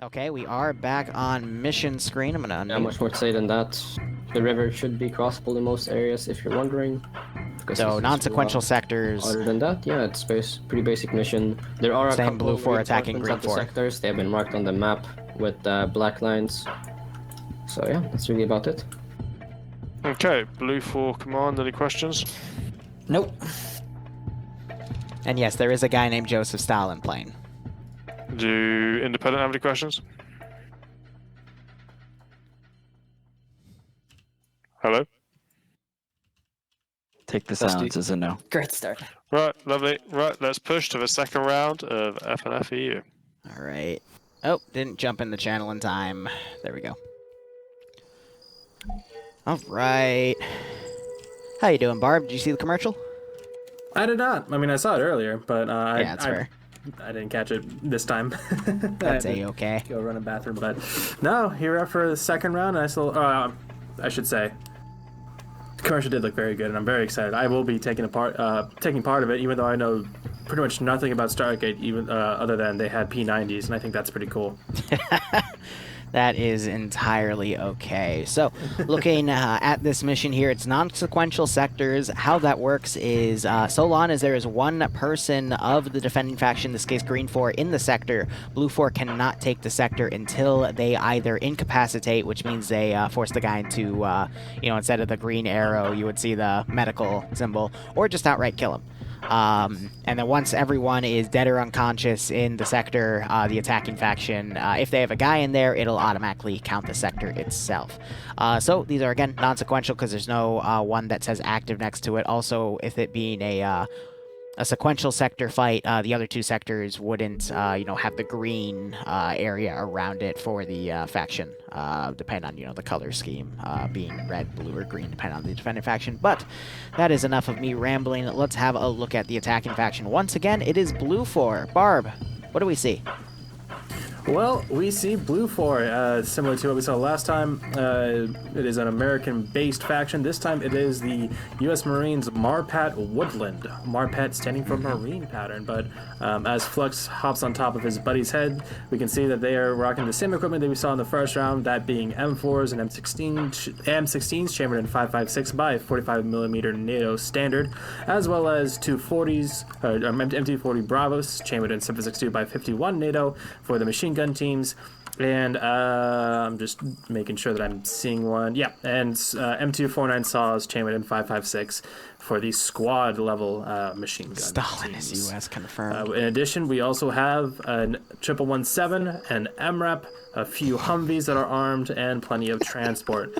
Okay, we are back on mission screen. I'm gonna unmute. Not much more to say than that. The river should be crossable in most areas, if you're wondering. So non-sequential sectors. Other than that, yeah, it's pretty basic mission. There are a Same couple BLUFOR attacking reinforcements at the GREENFOR. sectors. They have been marked on the map with black lines. So yeah, that's really about it. Okay, BLUFOR command, any questions? Nope. And yes, there is a guy named Joseph Stalin playing. Do Independent have any questions? Hello? Take the silence as a no. Great start. Right, lovely. Right, let's push to the second round of FNF EU. All right. Oh, didn't jump in the channel in time. There we go. All right. How you doing, Barb? Did you see the commercial? I did not. I mean, I saw it earlier, but Yeah, that's fair. I didn't catch it this time. That's a-okay. Go run a bathroom, but no, here we are for the second round. And I still, I should say, the commercial did look very good, and I'm very excited. I will be taking part of it, even though I know pretty much nothing about Stargate, even other than they had P90s, and I think that's pretty cool. That is entirely okay. So, looking at this mission here, it's non-sequential sectors. How that works is, so long as there is one person of the defending faction, in this case GREENFOR, in the sector, BLUFOR cannot take the sector until they either incapacitate, which means they force the guy into, you know, instead of the green arrow, you would see the medical symbol, or just outright kill him. And then once everyone is dead or unconscious in the sector, the attacking faction, if they have a guy in there, it'll automatically count the sector itself. So these are, again, non-sequential because there's no one that says active next to it. Also, if it being a sequential sector fight, the other two sectors wouldn't, you know, have the green area around it for the faction, depending on, you know, the color scheme being red, blue, or green, depending on the defending faction. But that is enough of me rambling. Let's have a look at the attacking faction. Once again, it is BLUFOR. Barb, what do we see? Well, we see BLUFOR, similar to what we saw last time. It is an American-based faction. This time it is the U.S. Marines MARPAT Woodland. MARPAT standing for Marine Pattern, but as Flux hops on top of his buddy's head, we can see that they are rocking the same equipment that we saw in the first round, that being M4s and M16s chambered in 5.56 by 45mm NATO standard, as well as two 40s, M240 Bravos chambered in 7.62 by 51 NATO for the machine gun teams, and I'm just making sure that I'm seeing one. Yeah, and M249 saws chambered in 5.56 for the squad level machine gun Stalin teams. is U.S. confirmed. In addition, we also have an 1117, an MRAP, a few Humvees that are armed, and plenty of transport.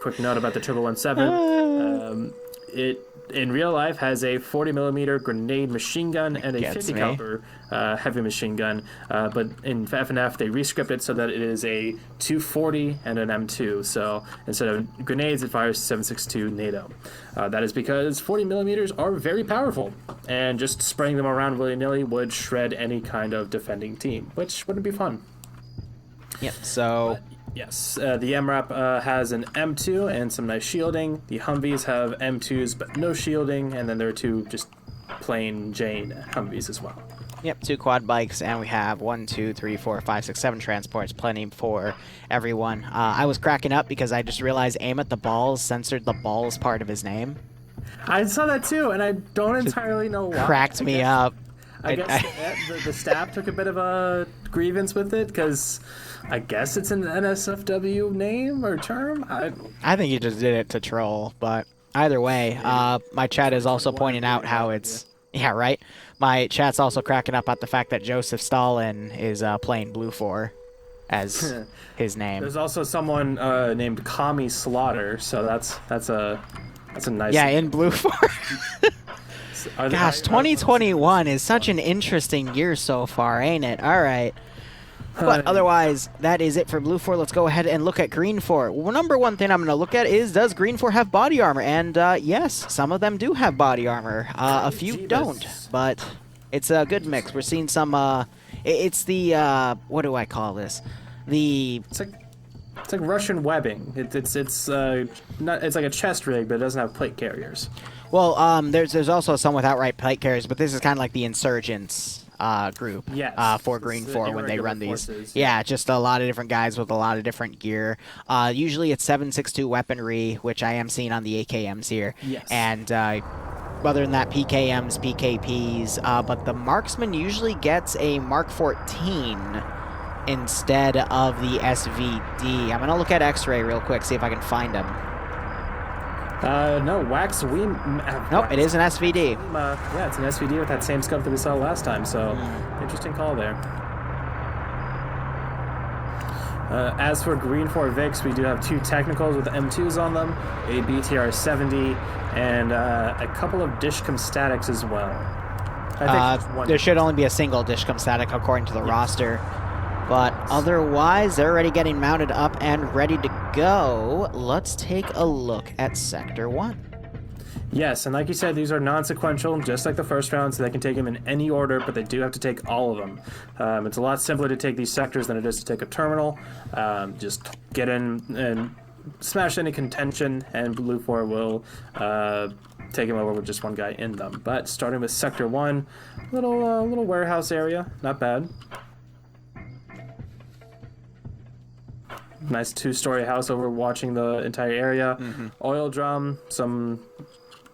Quick note about the 1117. It in real life has a 40mm grenade machine gun and a 50 caliber heavy machine gun, but in FNF they rescript it so that it is a 240 and an M2. So instead of grenades, it fires 7.62 NATO. That is because 40mm are very powerful, and just spraying them around willy-nilly would shred any kind of defending team, which wouldn't be fun. Yep, so... Yes, the MRAP has an M2 and some nice shielding. The Humvees have M2s but no shielding, and then there are two just plain Jane Humvees as well. Yep, two quad bikes, and we have 1, 2, 3, 4, 5, 6, 7 transports, plenty for everyone. I was cracking up because I just realized aim at the balls censored the balls part of his name. I saw that too, and I don't entirely know why. Cracked me up. I guess the staff took a bit of a grievance with it, because I guess it's an NSFW name or term. I think he just did it to troll, but either way, my chat is also pointing out how it's... Yeah, right? My chat's also cracking up at the fact that Joseph Stalin is playing BLUFOR as his name. There's also someone named Kami Slaughter, so that's a nice... Yeah, in BLUFOR. Gosh, 2021 is such an interesting year so far, ain't it? All right. But otherwise, that is it for BLUFOR. Let's go ahead and look at GREENFOR. Well, number one thing I'm going to look at is, does GREENFOR have body armor? And yes, some of them do have body armor. A few don't, but it's a good mix. We're seeing some, it's the, what do I call this? It's like Russian webbing. It's like a chest rig, but it doesn't have plate carriers. Well, there's also some with outright plate carriers, but this is kind of like the Insurgents group Yes, for it's GREENFOR when they irregular run these. forces, Yeah, just a lot of different guys with a lot of different gear. Usually it's 7.62 weaponry, which I am seeing on the AKMs here. Yes. And other than that, PKMs, PKPs, but the marksman usually gets a Mark 14 instead of the SVD. I'm going to look at X-Ray real quick, see if I can find him. No, Wax, Nope, it is an SVD. Yeah, it's an SVD with that same scope that we saw last time, so interesting call there. As for GREENFOR Vix, we do have 2 technicals with M2s on them, a BTR 70, and a couple of DShKs statics as well. I think just one. There should only be a single DShKs static according to the roster. But otherwise, they're already getting mounted up and ready to go. Let's take a look at Sector 1. Yes, and like you said, these are non-sequential, just like the first round, so they can take them in any order, but they do have to take all of them. It's a lot simpler to take these sectors than it is to take a terminal. Just get in and smash any contention, and BLUFOR will take them over with just one guy in them. But starting with Sector 1, little warehouse area, not bad. Nice 2-story house overwatching the entire area. Oil drum, some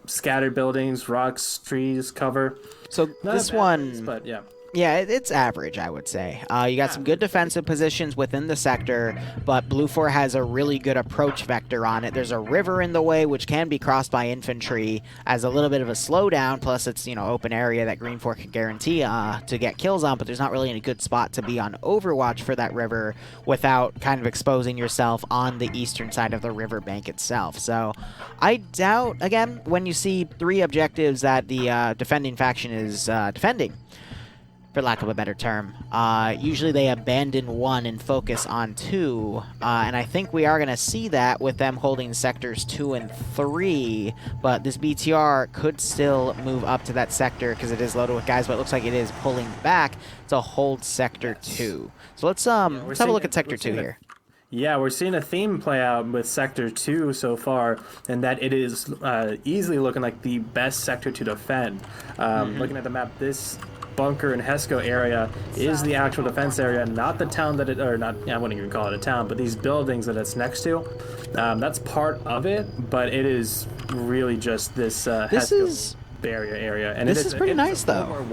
scattered buildings, rocks, trees, cover. So Not this a bad one, place, but yeah. yeah, it's average, I would say. You got some good defensive positions within the sector, but BLUFOR has a really good approach vector on it. There's a river in the way, which can be crossed by infantry as a little bit of a slowdown, plus it's, you know, open area that GREENFOR can guarantee to get kills on, but there's not really any good spot to be on overwatch for that river without kind of exposing yourself on the eastern side of the riverbank itself. So I doubt, again, when you see 3 objectives that the defending faction is defending, for lack of a better term. Usually they abandon 1 and focus on 2, and I think we are going to see that with them holding sectors 2 and 3, but this BTR could still move up to that sector because it is loaded with guys, but it looks like it is pulling back to hold sector 2. So let's have a look at sector 2 here. Yeah, we're seeing a theme play out with Sector 2 so far, and that it is easily looking like the best sector to defend. Looking at the map, this bunker and Hesco area is the actual defense area, not the town that it, or not, I wouldn't even call it a town, but these buildings that it's next to. That's part of it, but it is really just this Hesco barrier area. And this is pretty nice, though.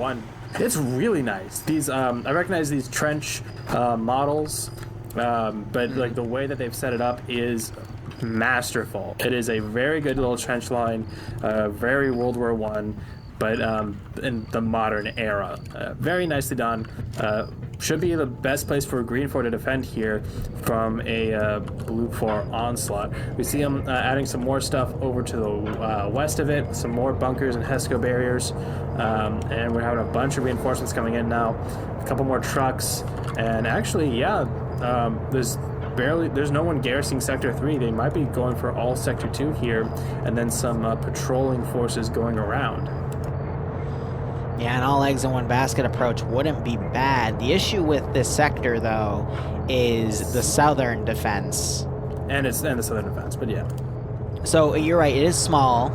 It's really nice. These I recognize these trench models, but like the way that they've set it up is masterful. It is a very good little trench line, very World War I. But in the modern era. Very nicely done. Should be the best place for GREENFOR to defend here from a BLUFOR onslaught. We see them adding some more stuff over to the west of it, some more bunkers and Hesco barriers, and we're having a bunch of reinforcements coming in now, a couple more trucks, and actually, yeah, there's no one garrisoning Sector 3. They might be going for all Sector 2 here, and then some patrolling forces going around. Yeah, an all eggs in one basket approach wouldn't be bad. The issue with this sector, though, is the southern defense. And the southern defense, but yeah. So you're right, it is small.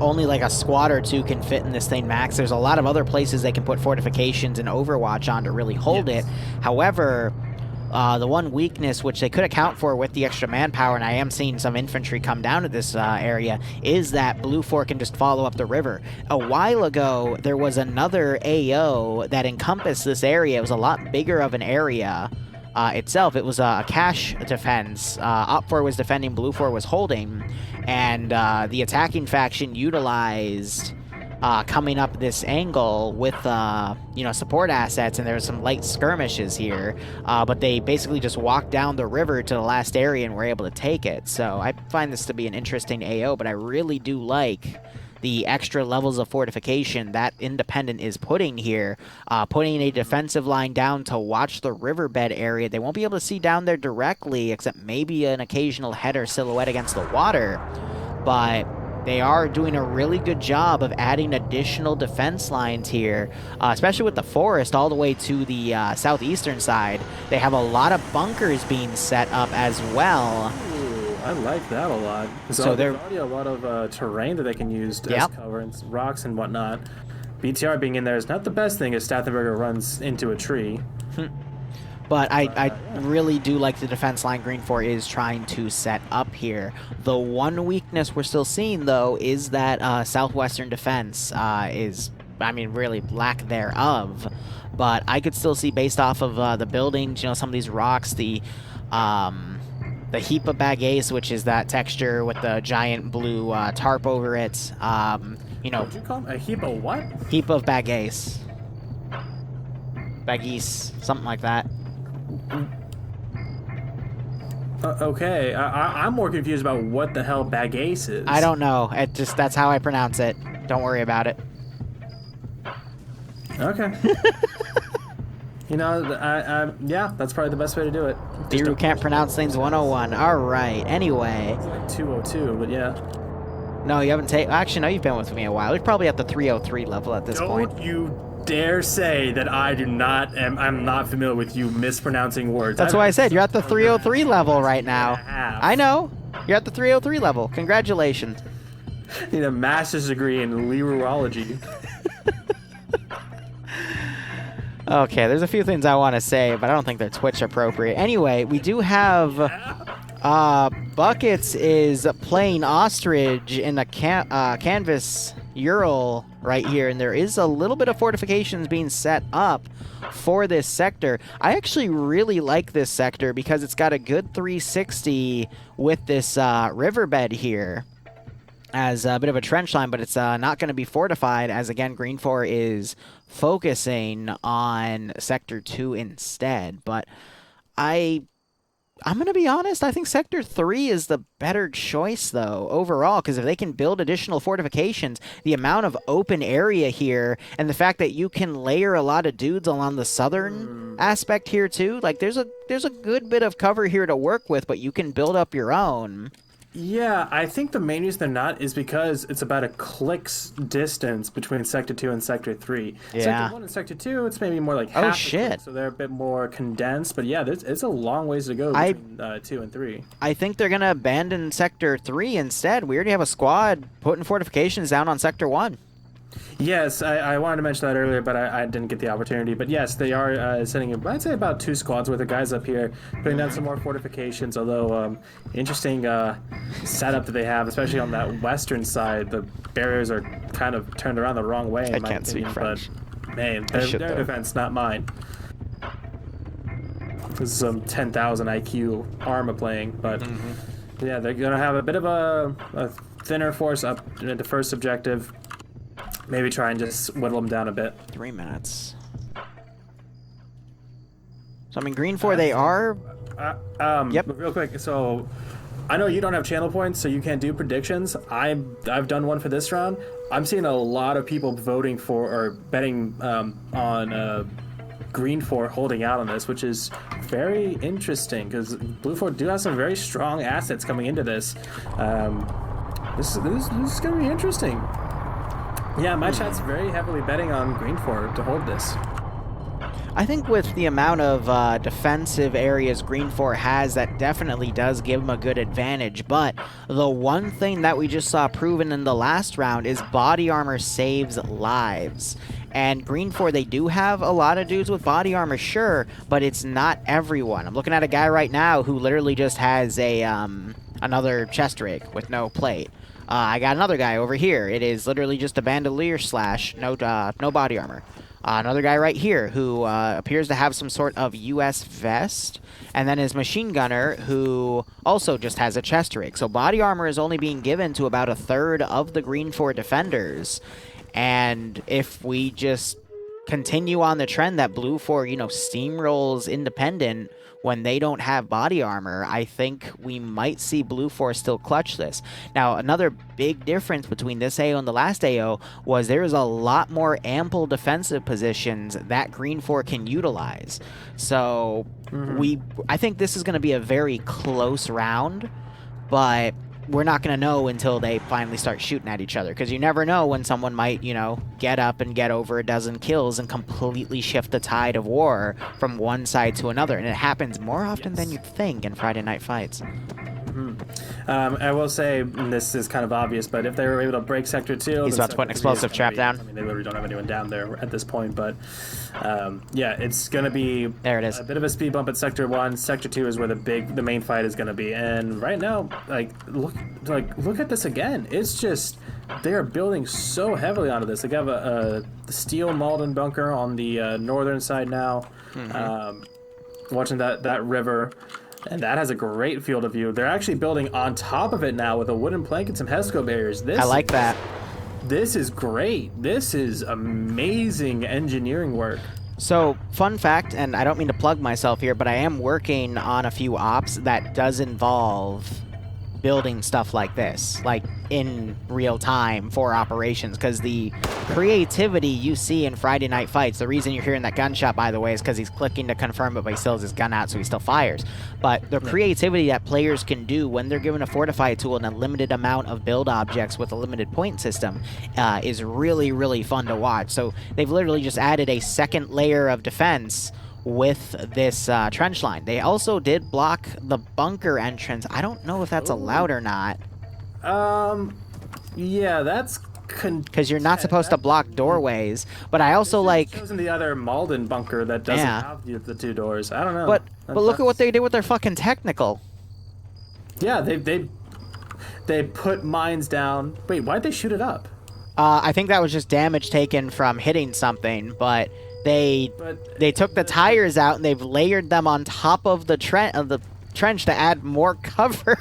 Only like a squad or 2 can fit in this thing max. There's a lot of other places they can put fortifications and Overwatch on to really hold it. However, the one weakness, which they could account for with the extra manpower, and I am seeing some infantry come down to this area, is that BLUFOR can just follow up the river. A while ago, there was another AO that encompassed this area. It was a lot bigger of an area itself. It was a cache defense. OPFOR was defending, BLUFOR was holding, and the attacking faction utilized coming up this angle with support assets, and there's some light skirmishes here, but they basically just walked down the river to the last area and were able to take it. So I find this to be an interesting AO, but I really do like the extra levels of fortification that Independent is putting here, putting a defensive line down to watch the riverbed area. They won't be able to see down there directly, except maybe an occasional header silhouette against the water, but they are doing a really good job of adding additional defense lines here, especially with the forest all the way to the southeastern side. They have a lot of bunkers being set up as well. Ooh, I like that a lot. So there's already a lot of terrain that they can use as cover, and rocks and whatnot. BTR being in there is not the best thing if Stathenberger runs into a tree. But I really do like the defense line GREENFOR is trying to set up here. The one weakness we're still seeing, though, is that southwestern defense is, I mean, really lack thereof. But I could still see, based off of the buildings, you know, some of these rocks, the heap of bagasse, which is that texture with the giant blue tarp over it. You know, What'd you call it? A heap of what? heap of bagasse. Bagasse, something like that. Okay, I'm more confused about what the hell bagasse is. I don't know. It just, that's how I pronounce it. Don't worry about it. Okay. You know, yeah, that's probably the best way to do it. Liru can't pronounce things 101. All right. Anyway. 202, but yeah. No, you haven't taken... Actually, no, you've been with me a while. You're probably at the 303 level at this point. Don't you dare say that I'm not familiar with you mispronouncing words. That's why I said you're at the 303 level right now. Half. I know. You're at the 303 level. Congratulations. Need a master's degree in Lirology. Okay, there's a few things I want to say, but I don't think they're Twitch appropriate. Anyway, we do have Buckets is playing Ostrich in a canvas Ural right here, and there is a little bit of fortifications being set up for this sector. I actually really like this sector because it's got a good 360 with this riverbed here as a bit of a trench line, but it's not going to be fortified, as again GREENFOR is focusing on Sector 2 instead. But I'm going to be honest, I think Sector 3 is the better choice, though, overall, because if they can build additional fortifications, the amount of open area here, and the fact that you can layer a lot of dudes along the southern aspect here, too, like, there's a good bit of cover here to work with, but you can build up your own. Yeah, I think the main reason they're not is because it's about a click's distance between Sector 2 and Sector 3. Yeah. Sector 1 and Sector 2, it's maybe more like half Oh, a shit. click, so they're a bit more condensed. But yeah, it's a long ways to go between 2 and 3. I think they're going to abandon Sector 3 instead. We already have a squad putting fortifications down on Sector 1. Yes, I wanted to mention that earlier, but I didn't get the opportunity. But yes, they are sending, I'd say, about 2 squads worth of guys up here, putting down some more fortifications. Although, interesting setup that they have, especially on that western side. The barriers are kind of turned around the wrong way, in my can't speak opinion. French. But, man, I their should, though. defense, not mine. This is some 10,000 IQ Arma playing, but yeah, they're going to have a bit of a thinner force up into first objective. Maybe try and just whittle them down a bit. 3 minutes. So, I mean, GREENFOR, they are... Yep. But real quick, so I know you don't have channel points, so you can't do predictions. I've done one for this round. I'm seeing a lot of people voting for or betting on GREENFOR holding out on this, which is very interesting because BLUFOR do have some very strong assets coming into this. This is going to be interesting. Yeah, my chat's very heavily betting on GREENFOR to hold this. I think with the amount of defensive areas GREENFOR has, that definitely does give them a good advantage. But the one thing that we just saw proven in the last round is body armor saves lives. And GREENFOR, they do have a lot of dudes with body armor, sure, but it's not everyone. I'm looking at a guy right now who literally just has a another chest rig with no plate. I got another guy over here. It is literally just a bandolier slash, no body armor. Another guy right here who appears to have some sort of US vest. And then his machine gunner who also just has a chest rig. So body armor is only being given to about a third of the GREENFOR defenders. And if we just continue on the trend that BLUFOR, you know, steamrolls independent when they don't have body armor, I think we might see BLUFOR still clutch this. Now, another big difference between this AO and the last AO was there is a lot more ample defensive positions that GREENFOR can utilize. So I think this is going to be a very close round, but we're not going to know until they finally start shooting at each other, because you never know when someone might, you know, get up and get over a dozen kills and completely shift the tide of war from one side to another. And it happens more often than you'd think in Friday Night Fights. I will say, and this is kind of obvious, but if they were able to break Sector 2... He's about to put an explosive trap down. I mean, they literally don't have anyone down there at this point, but yeah, it's going to be there it is. A bit of a speed bump at Sector 1. Sector 2 is where the main fight is going to be. And right now, look at this again. It's just... They are building so heavily onto this. They have a steel Malden bunker on the northern side now. Watching that river, and that has a great field of view. They're actually building on top of it now with a wooden plank and some HESCO barriers. I like that. This is great. This is amazing engineering work. So, fun fact, and I don't mean to plug myself here, but I am working on a few ops that does involve building stuff like this, like in real time for operations, because the creativity you see in Friday Night Fights, the reason you're hearing that gunshot, by the way, is because he's clicking to confirm it, but he still has his gun out, so he still fires. But the creativity that players can do when they're given a fortify tool and a limited amount of build objects with a limited point system is really, really fun to watch. So they've literally just added a second layer of defense with this trench line. They also did block the bunker entrance. I don't know if that's allowed or not. Yeah, that's... Because you're not supposed to block doorways, but I also like... Chosen the other Malden bunker that doesn't have the two doors. I don't know. But look at what they did with their fucking technical. Yeah, they put mines down. Wait, why'd they shoot it up? I think that was just damage taken from hitting something, but they took the tires out and they've layered them on top of the trench to add more cover.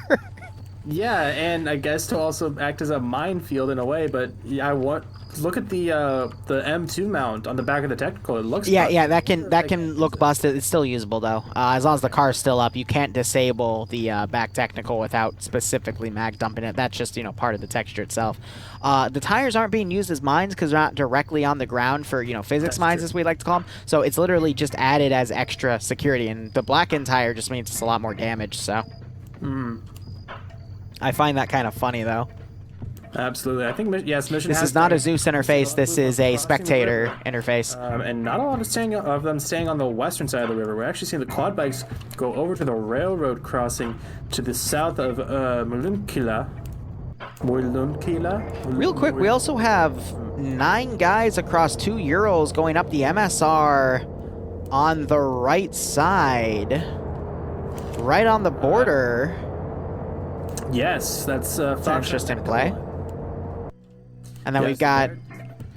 Yeah, and I guess to also act as a minefield in a way, but yeah, look at the M2 mount on the back of the technical. It looks that can look busted. It's still usable though. As long as the car's still up, you can't disable the back technical without specifically mag dumping it. That's just, part of the texture itself. The tires aren't being used as mines because they're not directly on the ground for, physics mines, as we like to call them. So it's literally just added as extra security, and the blackened tire just means it's a lot more damage, so. I find that kind of funny, though. Absolutely. I think, yes, mission This is not a Zeus interface. This is a spectator interface. And not a lot of them staying on the western side of the river. We're actually seeing the quad bikes go over to the railroad crossing to the south of Mulunkila. Real quick, we also have 9 guys across 2 Urals going up the MSR on the right side. Right on the border. Yes, that's interesting play. And then we've got...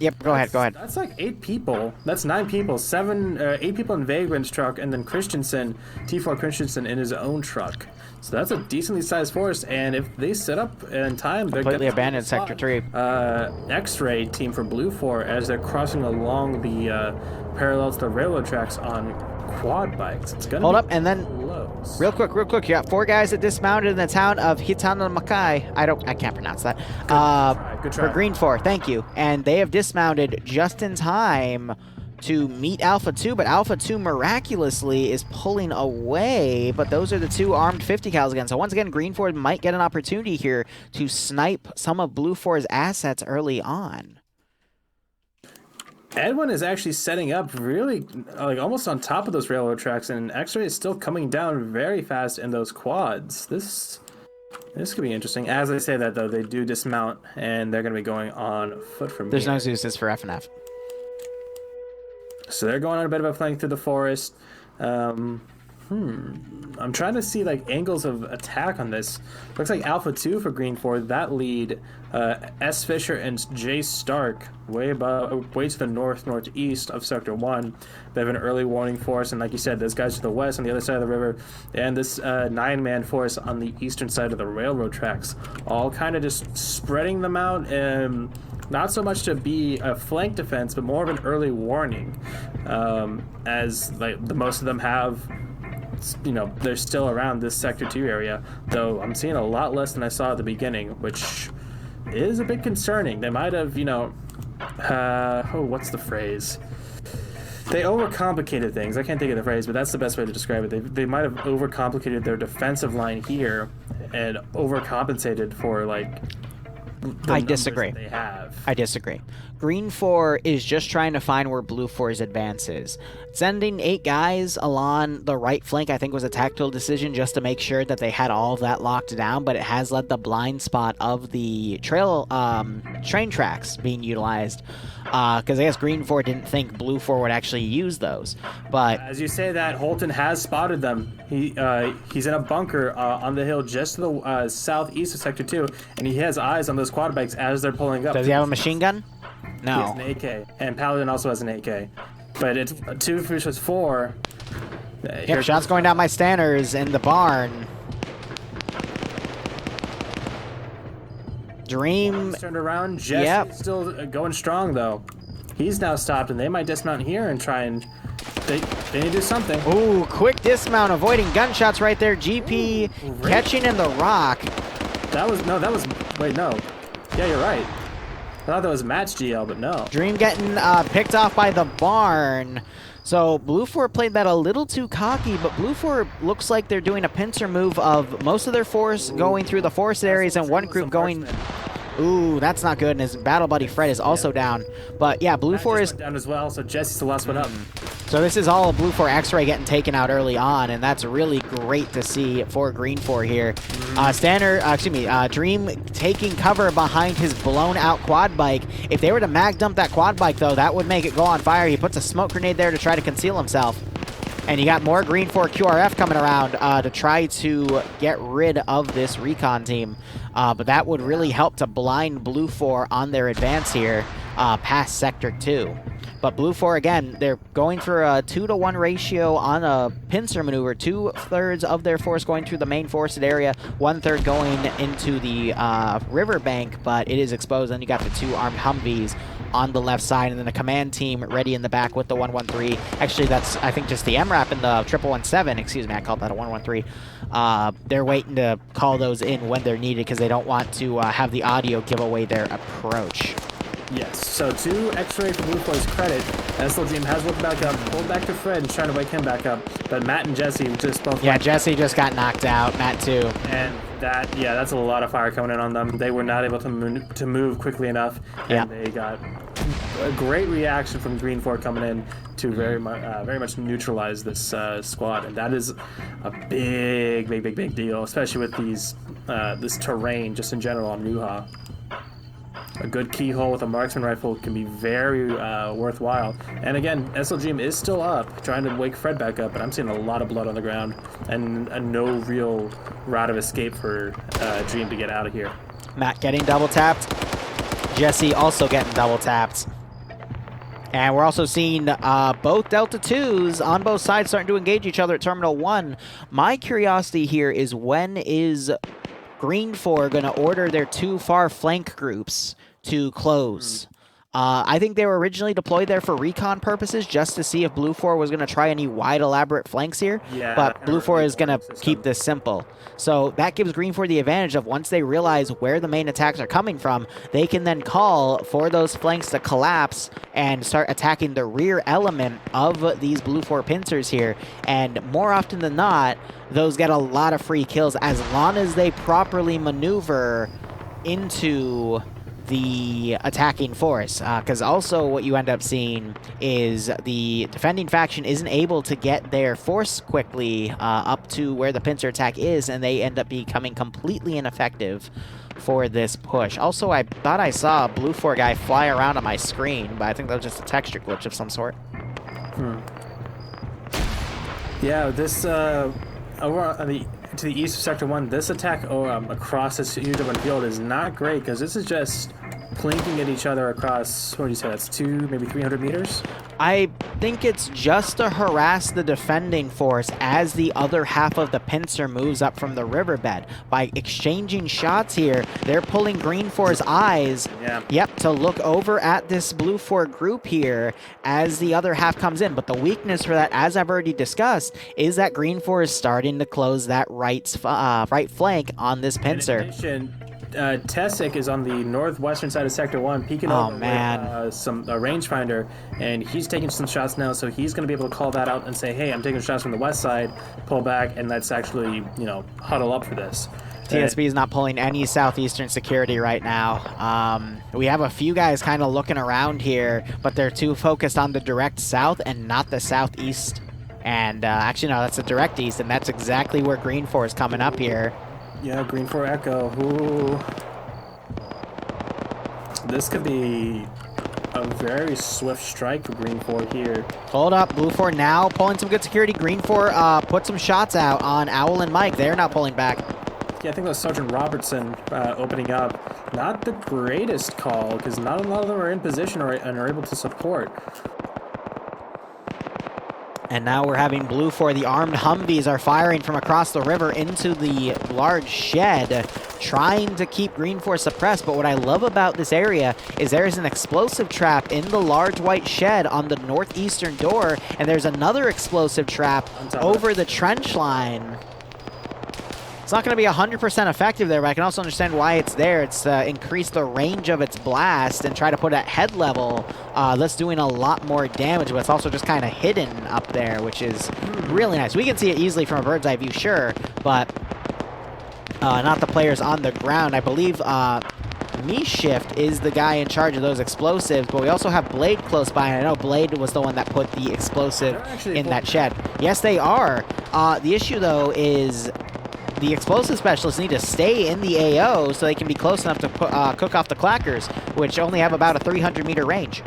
Yep, go ahead. That's like 8 people. That's 9 people. 8 people in Vagrant's truck, and then Christensen, T4 Christensen in his own truck. So that's a decently sized force, and if they set up in time, they're completely abandoned Sector 3. X-ray team for BLUFOR as they're crossing along the parallel to the railroad tracks on quad bikes. It's gonna hold up, and then close. Real quick, you got 4 guys that dismounted in the town of Hitanamakai. I can't pronounce that. Good try. For GREENFOR, thank you. And they have dismounted just in time to meet Alpha 2, but Alpha 2 miraculously is pulling away, but those are the 2 armed 50 cals again. So once again, GREENFOR might get an opportunity here to snipe some of BLUFOR's assets early on. Edwin is actually setting up really almost on top of those railroad tracks, and X-Ray is still coming down very fast in those quads. This could be interesting. As I say that, though, they do dismount, and they're going to be going on foot from There's here. no Zeus's for FNF. So they're going on a bit of a flank through the forest. I'm trying to see angles of attack on this. Looks like Alpha 2 for GREENFOR. That lead, S. Fisher and J. Stark, way to the northeast of Sector 1. They have an early warning force, and like you said, those guys to the west on the other side of the river, and this 9-man force on the eastern side of the railroad tracks, all kind of just spreading them out, and not so much to be a flank defense, but more of an early warning, as the most of them have. They're still around this Sector 2 area, though I'm seeing a lot less than I saw at the beginning, which is a bit concerning. They might have, what's the phrase? They overcomplicated things. I can't think of the phrase, but that's the best way to describe it. They might have overcomplicated their defensive line here and overcompensated for, the I numbers disagree. that they have. I disagree. GREENFOR is just trying to find where BLUFOR's advances. Sending 8 guys along the right flank, I think, was a tactical decision just to make sure that they had all of that locked down, but it has led the blind spot of the train tracks being utilized. Because I guess GREENFOR didn't think BLUFOR would actually use those. But As you say that, Holton has spotted them. He's in a bunker on the hill just to the southeast of Sector 2, and he has eyes on those quad bikes as they're pulling up. does he have a machine gun? He has No. an AK, and Paladin also has an AK. But it's 2 versus 4. Yep, shots going down by Stanners in the barn. Dream. Turned around. Jesse's Yep. still going strong though. He's now stopped, and they might dismount here and try and they need to do something. Ooh, quick dismount, avoiding gunshots right there. GP Great. catching in the rock. Wait, no. Yeah, you're right. I thought that was match GL, but no. Dream getting picked off by the barn. So BLUFOR played that a little too cocky, but BLUFOR looks like they're doing a pincer move of most of their force going through the forested areas and one group going... Ooh, that's not good, and his battle buddy Fred is also down. But yeah, BLUFOR is... down as well, so Jesse's the last one up. So this is all BLUFOR X-Ray getting taken out early on, and that's really great to see for GREENFOR here. Dream taking cover behind his blown-out quad bike. If they were to mag dump that quad bike, though, that would make it go on fire. He puts a smoke grenade there to try to conceal himself. And you got more GREENFOR QRF coming around to try to get rid of this recon team. But that would really help to blind BLUFOR on their advance here past Sector 2. But BLUFOR, again, they're going for a 2-to-1 ratio on a pincer maneuver. 2/3 of their force going through the main forested area, 1/3 going into the riverbank, but it is exposed. And you got the 2 armed Humvees on the left side, and then a command team ready in the back with the 113. Actually, that's, I think, just the MRAP and the 117. Excuse me, I called that a 113. They're waiting to call those in when they're needed because they don't want to have the audio give away their approach. Yes, so 2 X-ray for BLUFOR's credit. SLGM has looked back up, pulled back to Fred and trying to wake him back up. But Matt and Jesse just both... Yeah, Jesse just got knocked out. Matt, too. And that's a lot of fire coming in on them. They were not able to move quickly enough. Yeah. And they got a great reaction from GREENFOR coming in to very much neutralize this squad. And that is a big deal, especially with these this terrain just in general on Ruha. A good keyhole with a marksman rifle can be very worthwhile. And again, SLGM is still up, trying to wake Fred back up, but I'm seeing a lot of blood on the ground and no real route of escape for Dream to get out of here. Matt getting double tapped. Jesse also getting double tapped. And we're also seeing both Delta 2s on both sides starting to engage each other at Terminal 1. My curiosity here is, when is GREENFOR going to order their 2 far flank groups to close? I think they were originally deployed there for recon purposes, just to see if BLUFOR was going to try any wide, elaborate flanks here. Yeah, but BLUFOR is going to keep this simple. So that gives GREENFOR the advantage of, once they realize where the main attacks are coming from, they can then call for those flanks to collapse and start attacking the rear element of these BLUFOR pincers here. And more often than not, those get a lot of free kills as long as they properly maneuver into the attacking force, because also what you end up seeing is the defending faction isn't able to get their force quickly up to where the pincer attack is, and they end up becoming completely ineffective for this push. Also, I thought I saw a BLUFOR guy fly around on my screen, but I think that was just a texture glitch of some sort. Yeah, this over on to the east of Sector 1, this attack across this huge open field is not great, because this is just plinking at each other across, what do you say, that's 200, maybe 300 meters? I think it's just to harass the defending force as the other half of the pincer moves up from the riverbed. By exchanging shots here, they're pulling GREENFOR's eyes, to look over at this BLUFOR group here as the other half comes in. But the weakness for that, as I've already discussed, is that GREENFOR is starting to close that right flank on this pincer. In addition, Tessic is on the northwestern side of Sector 1, peeking Oh, over man. with some rangefinder, and he's taking some shots now, so he's going to be able to call that out and say, hey, I'm taking shots from the west side, pull back, and let's actually, you know, huddle up for this. TSB is not pulling any southeastern security right now. We have a few guys kind of looking around here, but they're too focused on the direct south and not the southeast. And actually, no, that's the direct east, and that's exactly where GREENFOR is coming up here. Yeah, GREENFOR Echo. Ooh. This could be a very swift strike for GREENFOR here. Hold up, BLUFOIR now pulling some good security. GREENFOR put some shots out on Owl and Mike. They're not pulling back. Yeah, I think that was Sergeant Robertson opening up. Not the greatest call, because not a lot of them are in position and are able to support. And now we're having BLUFOIR. The armed Humvees are firing from across the river into the large shed, trying to keep GREENFOR suppressed. But what I love about this area is there is an explosive trap in the large white shed on the northeastern door, and there's another explosive trap over the trench line. It's not going to be 100% effective there, but I can also understand why it's there. It's increased the range of its blast and try to put it at head level. That's doing a lot more damage, but it's also just kind of hidden up there, which is really nice. We can see it easily from a bird's eye view, sure, but not the players on the ground. I believe MeShift is the guy in charge of those explosives, but we also have Blade close by, and I know Blade was the one that put the explosive in that shed. Yes, they are. The issue, though, is the explosive specialists need to stay in the AO so they can be close enough to cook off the clackers, which only have about a 300-meter range.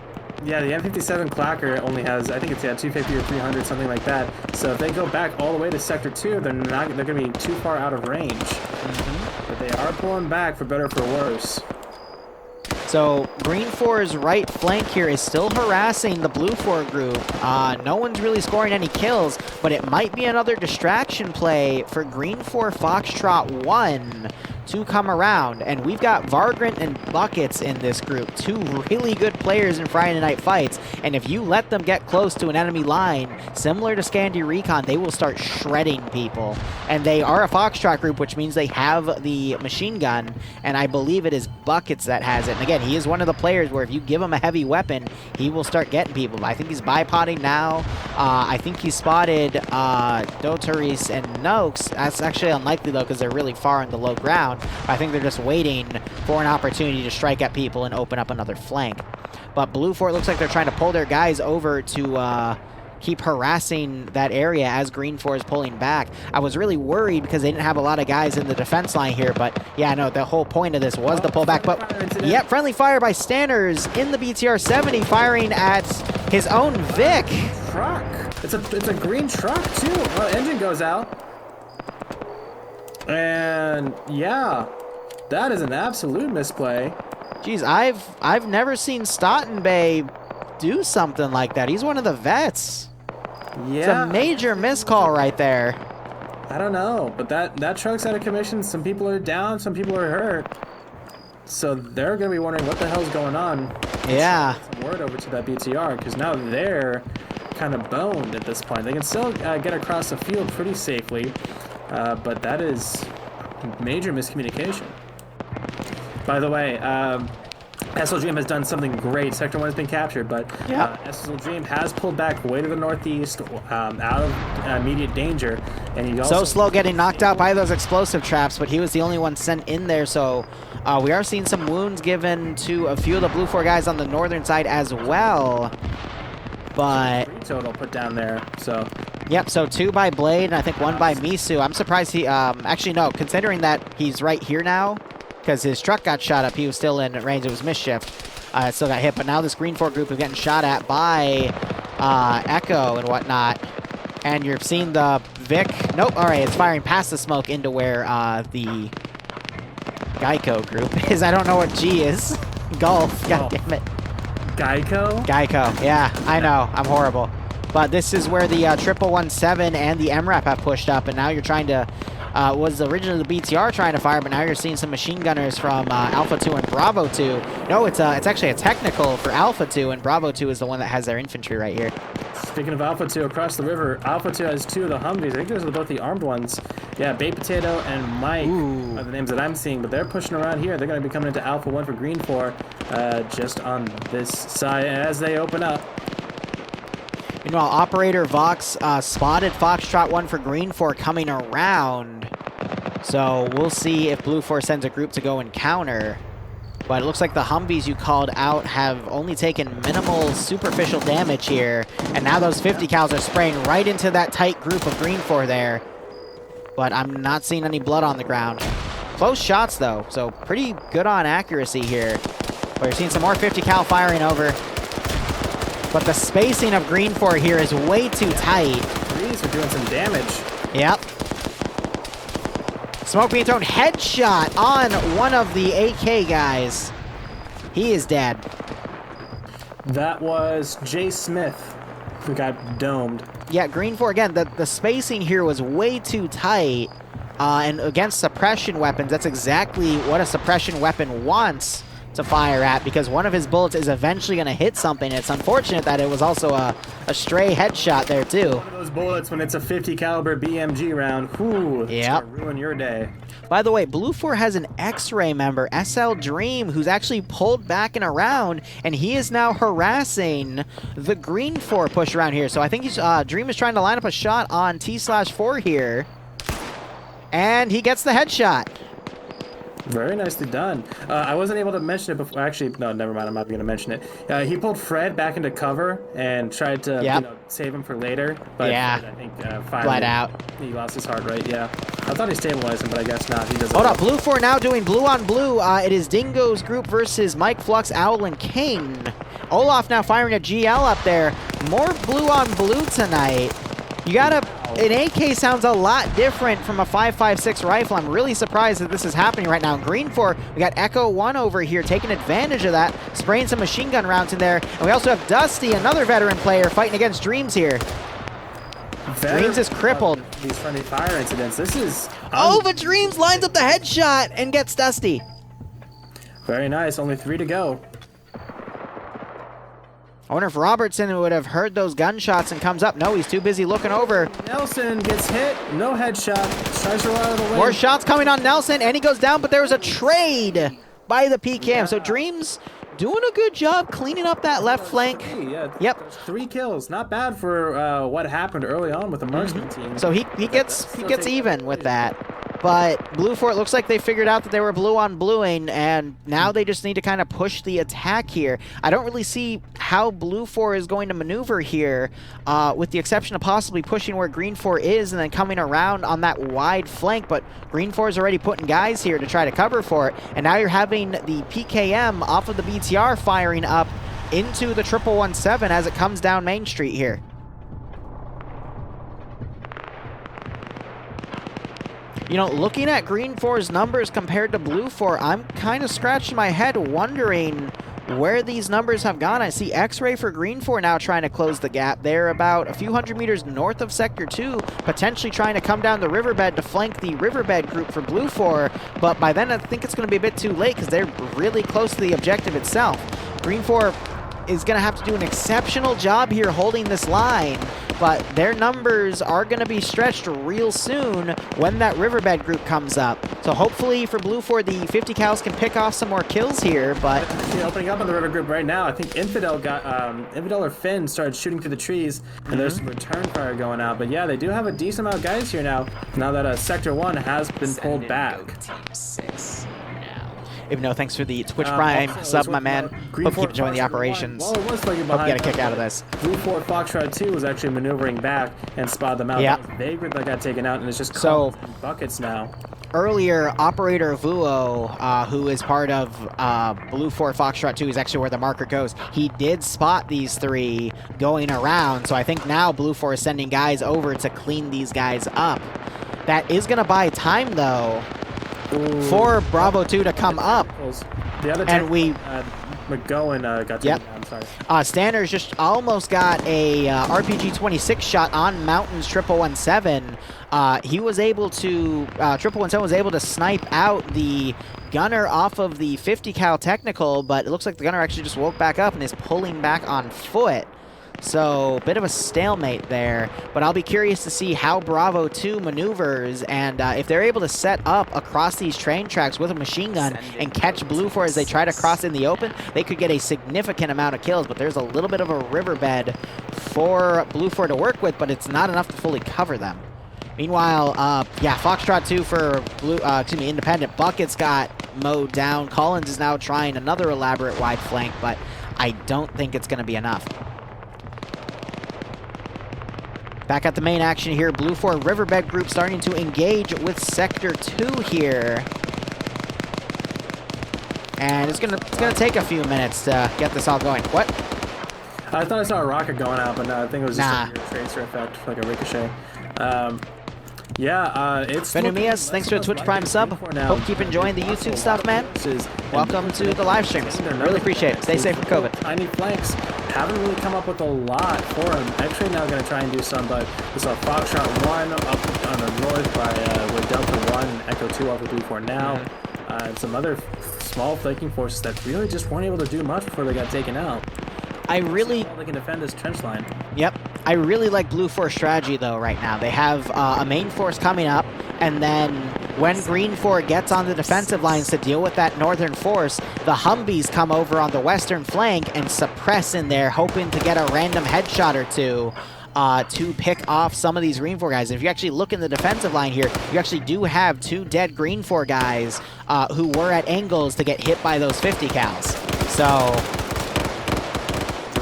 Yeah, the M57 clacker only has, I think it's 250 or 300, something like that. So if they go back all the way to Sector 2, they're going to be too far out of range. But they are pulling back for better or for worse. So GREENFOR's right flank here is still harassing the BLUFOR group. No one's really scoring any kills, but it might be another distraction play for GREENFOR Foxtrot 1 to come around. And we've got Vagrant and Buckets in this group, two really good players in Friday Night Fights. And if you let them get close to an enemy line, similar to Scandi Recon, they will start shredding people. And they are a Foxtrot group, which means they have the machine gun, and I believe it is Buckets that has it. And again, he is one of the players where if you give him a heavy weapon, he will start getting people. But I think he's bipoding now. I think he spotted Dotaris and Noakes. That's actually unlikely, though, because they're really far in the low ground. I think they're just waiting for an opportunity to strike at people and open up another flank. But BLUFOR looks like they're trying to pull their guys over to keep harassing that area as GREENFOR is pulling back. I was really worried because they didn't have a lot of guys in the defense line here, but yeah, no, the whole point of this was the pullback. But yeah, friendly fire by Stanners in the BTR-70, firing at his own Vic. Truck. It's a green truck too. Oh, engine goes out. And yeah, that is an absolute misplay. Jeez, I've never seen Stottenbay do something like that. He's one of the vets. Yeah. It's a major miscall right there. I don't know, but that truck's out of commission. Some people are down, some people are hurt. So they're going to be wondering what the hell's going on. Yeah. Some word over to that BTR, because now they're kind of boned at this point. They can still get across the field pretty safely, but that is major miscommunication. By the way, SL Dream has done something great. Sector 1 has been captured, but SL Dream has pulled back way to the northeast, out of immediate danger. And he also so slow getting knocked out by those explosive traps, but he was the only one sent in there, so we are seeing some wounds given to a few of the BLUFOR guys on the northern side as well. But total put down there, so yep, so 2 by Blade and I think 1 by Misu. I'm surprised he actually no, considering that he's right here now, because his truck got shot up, he was still in range. It was MeShift. Still got hit, but now this GREENFOR group is getting shot at by Echo and whatnot. And you're seeing the Vic. Nope, all right, it's firing past the smoke into where the Geico group is. I don't know what G is. Golf, god damn it. Geico? Geico, yeah, I know, I'm horrible. But this is where the 1117 and the MRAP have pushed up, and now you're trying to was originally the BTR trying to fire, but now you're seeing some machine gunners from Alpha 2 and Bravo 2. No, it's actually a technical for Alpha 2, and Bravo 2 is the one that has their infantry right here. Speaking of Alpha 2, across the river, Alpha 2 has 2 of the Humvees. I think those are both the armed ones. Yeah, Baked Potato and Mike are the names that I'm seeing, but they're pushing around here. They're going to be coming into Alpha 1 for GREENFOR, just on this side as they open up. Meanwhile, Operator Vox spotted Foxtrot 1 for GREENFOR coming around. So we'll see if BLUFOR sends a group to go and counter. But it looks like the Humvees you called out have only taken minimal superficial damage here. And now those 50 cals are spraying right into that tight group of GREENFOR there. But I'm not seeing any blood on the ground. Close shots though, so pretty good on accuracy here. But you're seeing some more 50 cal firing over. But the spacing of GREENFOR here is way too tight. These are doing some damage. Yep. Smoke being thrown, headshot on one of the AK guys. He is dead. That was Jay Smith, who got domed. Yeah, GREENFOR, again, the spacing here was way too tight. And against suppression weapons, that's exactly what a suppression weapon wants to fire at, because one of his bullets is eventually going to hit something. It's unfortunate that it was also a stray headshot there, too. One of those bullets when it's a 50 caliber BMG round. Whew, yep. It's gonna ruin your day. By the way, BLUFOR has an X-Ray member, SL Dream, who's actually pulled back and around, and he is now harassing the GREENFOR push around here. So I think he's, Dream is trying to line up a shot on T/4 here, and he gets the headshot. Very nicely done. I wasn't able to mention it before. Actually, no, never mind. I'm not going to mention it. He pulled Fred back into cover and tried to save him for later. But yeah, Fred, I think finally bled out. He lost his heart rate. Yeah, I thought he stabilized him, but I guess not. He doesn't. Hold up, BLUFOR now doing blue on blue. It is Dingo's group versus Mike Flux, Owl, and King. Olaf now firing a GL up there. More blue on blue tonight. You gotta. An AK sounds a lot different from a 5.56 rifle. I'm really surprised that this is happening right now. In GREENFOR, we got Echo 1 over here taking advantage of that, spraying some machine gun rounds in there. And we also have Dusty, another veteran player, fighting against Dreams here. Dreams is crippled. These friendly fire incidents. This is. Oh, but Dreams lines up the headshot and gets Dusty. Very nice. Only 3 to go. I wonder if Robertson would have heard those gunshots and comes up. No, he's too busy looking over. Nelson gets hit. No headshot. Tries to run out of the way. More shots coming on Nelson, and he goes down, but there was a trade by the PKM. Yeah. So Dreams doing a good job cleaning up that left flank. 3, yeah. Yep. 3 kills. Not bad for what happened early on with the marksman team. So he gets even with that. But BLUFOR, it looks like they figured out that they were blue on bluing, and now they just need to kind of push the attack here. I don't really see how BLUFOR is going to maneuver here, with the exception of possibly pushing where GREENFOR is and then coming around on that wide flank. But GREENFOR is already putting guys here to try to cover for it, and now you're having the PKM off of the BTR firing up into the 1117 as it comes down Main Street here. You know, looking at GREENFOR's numbers compared to BLUFOR, I'm kind of scratching my head wondering where these numbers have gone. I see X-Ray for GREENFOR now trying to close the gap. They're about a few hundred meters north of Sector 2, potentially trying to come down the riverbed to flank the riverbed group for BLUFOR, but by then I think it's going to be a bit too late because they're really close to the objective itself. GREENFOR is going to have to do an exceptional job here holding this line, but their numbers are going to be stretched real soon when that riverbed group comes up. So hopefully for BLUFOR, the 50 cals can pick off some more kills here, but... Opening up on the river group right now, I think Infidel or Finn started shooting through the trees, and there's some return fire going out. But yeah, they do have a decent amount of guys here now that Sector 1 has been pulled back. Even though, thanks for the Twitch Prime sub, my man. Hope you keep enjoying the operations. Well, it was hope you get a kick out of this. BLUFOR Foxtrot 2 was actually maneuvering back and spotted them out. Yeah. Vagrant that got taken out, and it's just buckets now. Earlier, Operator Vuo, who is part of BLUFOR Foxtrot 2, is actually where the marker goes. He did spot these 3 going around, so I think now BLUFOR is sending guys over to clean these guys up. That is going to buy time, though, for Bravo 2 to come up. The other and we McGowan got taken down. Sorry. Standers just almost got a RPG-26 shot on Mountain's 1117. He was able to, 1117 was able to snipe out the gunner off of the 50 cal technical, but it looks like the gunner actually just woke back up and is pulling back on foot. So, bit of a stalemate there, but I'll be curious to see how Bravo 2 maneuvers, and if they're able to set up across these train tracks with a machine gun and catch BLUFOR as they try to cross in the open, they could get a significant amount of kills, but there's a little bit of a riverbed for BLUFOR to work with, but it's not enough to fully cover them. Meanwhile, yeah, Foxtrot 2 for Independent. Buckets got mowed down. Collins is now trying another elaborate wide flank, but I don't think it's going to be enough. Back at the main action here, BLUFOR Riverbed Group starting to engage with Sector 2 here. And it's gonna take a few minutes to get this all going. What? I thought I saw a rocket going out, but no, I think it was just a tracer effect, like a ricochet. It's Benumias, thanks for a Twitch Prime sub. Hope you keep enjoying the YouTube stuff, man. Welcome to the live streams. Really appreciate it. Stay safe from COVID. Tiny flanks haven't really come up with a lot for him. X-Ray now going to try and do some, but we saw Foxtrot 1 up on the north by with Delta 1 and Echo 2 off of BLUFOR now. And some other small flanking forces that really just weren't able to do much before they got taken out. I really... They can defend this trench line. Yep. I really like BLUFOR's strategy, though, right now. They have a main force coming up, and then when GREENFOR gets on the defensive lines to deal with that northern force, the Humvees come over on the western flank and suppress in there, hoping to get a random headshot or two to pick off some of these GREENFOR guys. If you actually look in the defensive line here, you actually do have 2 dead GREENFOR guys who were at angles to get hit by those 50 cals. So...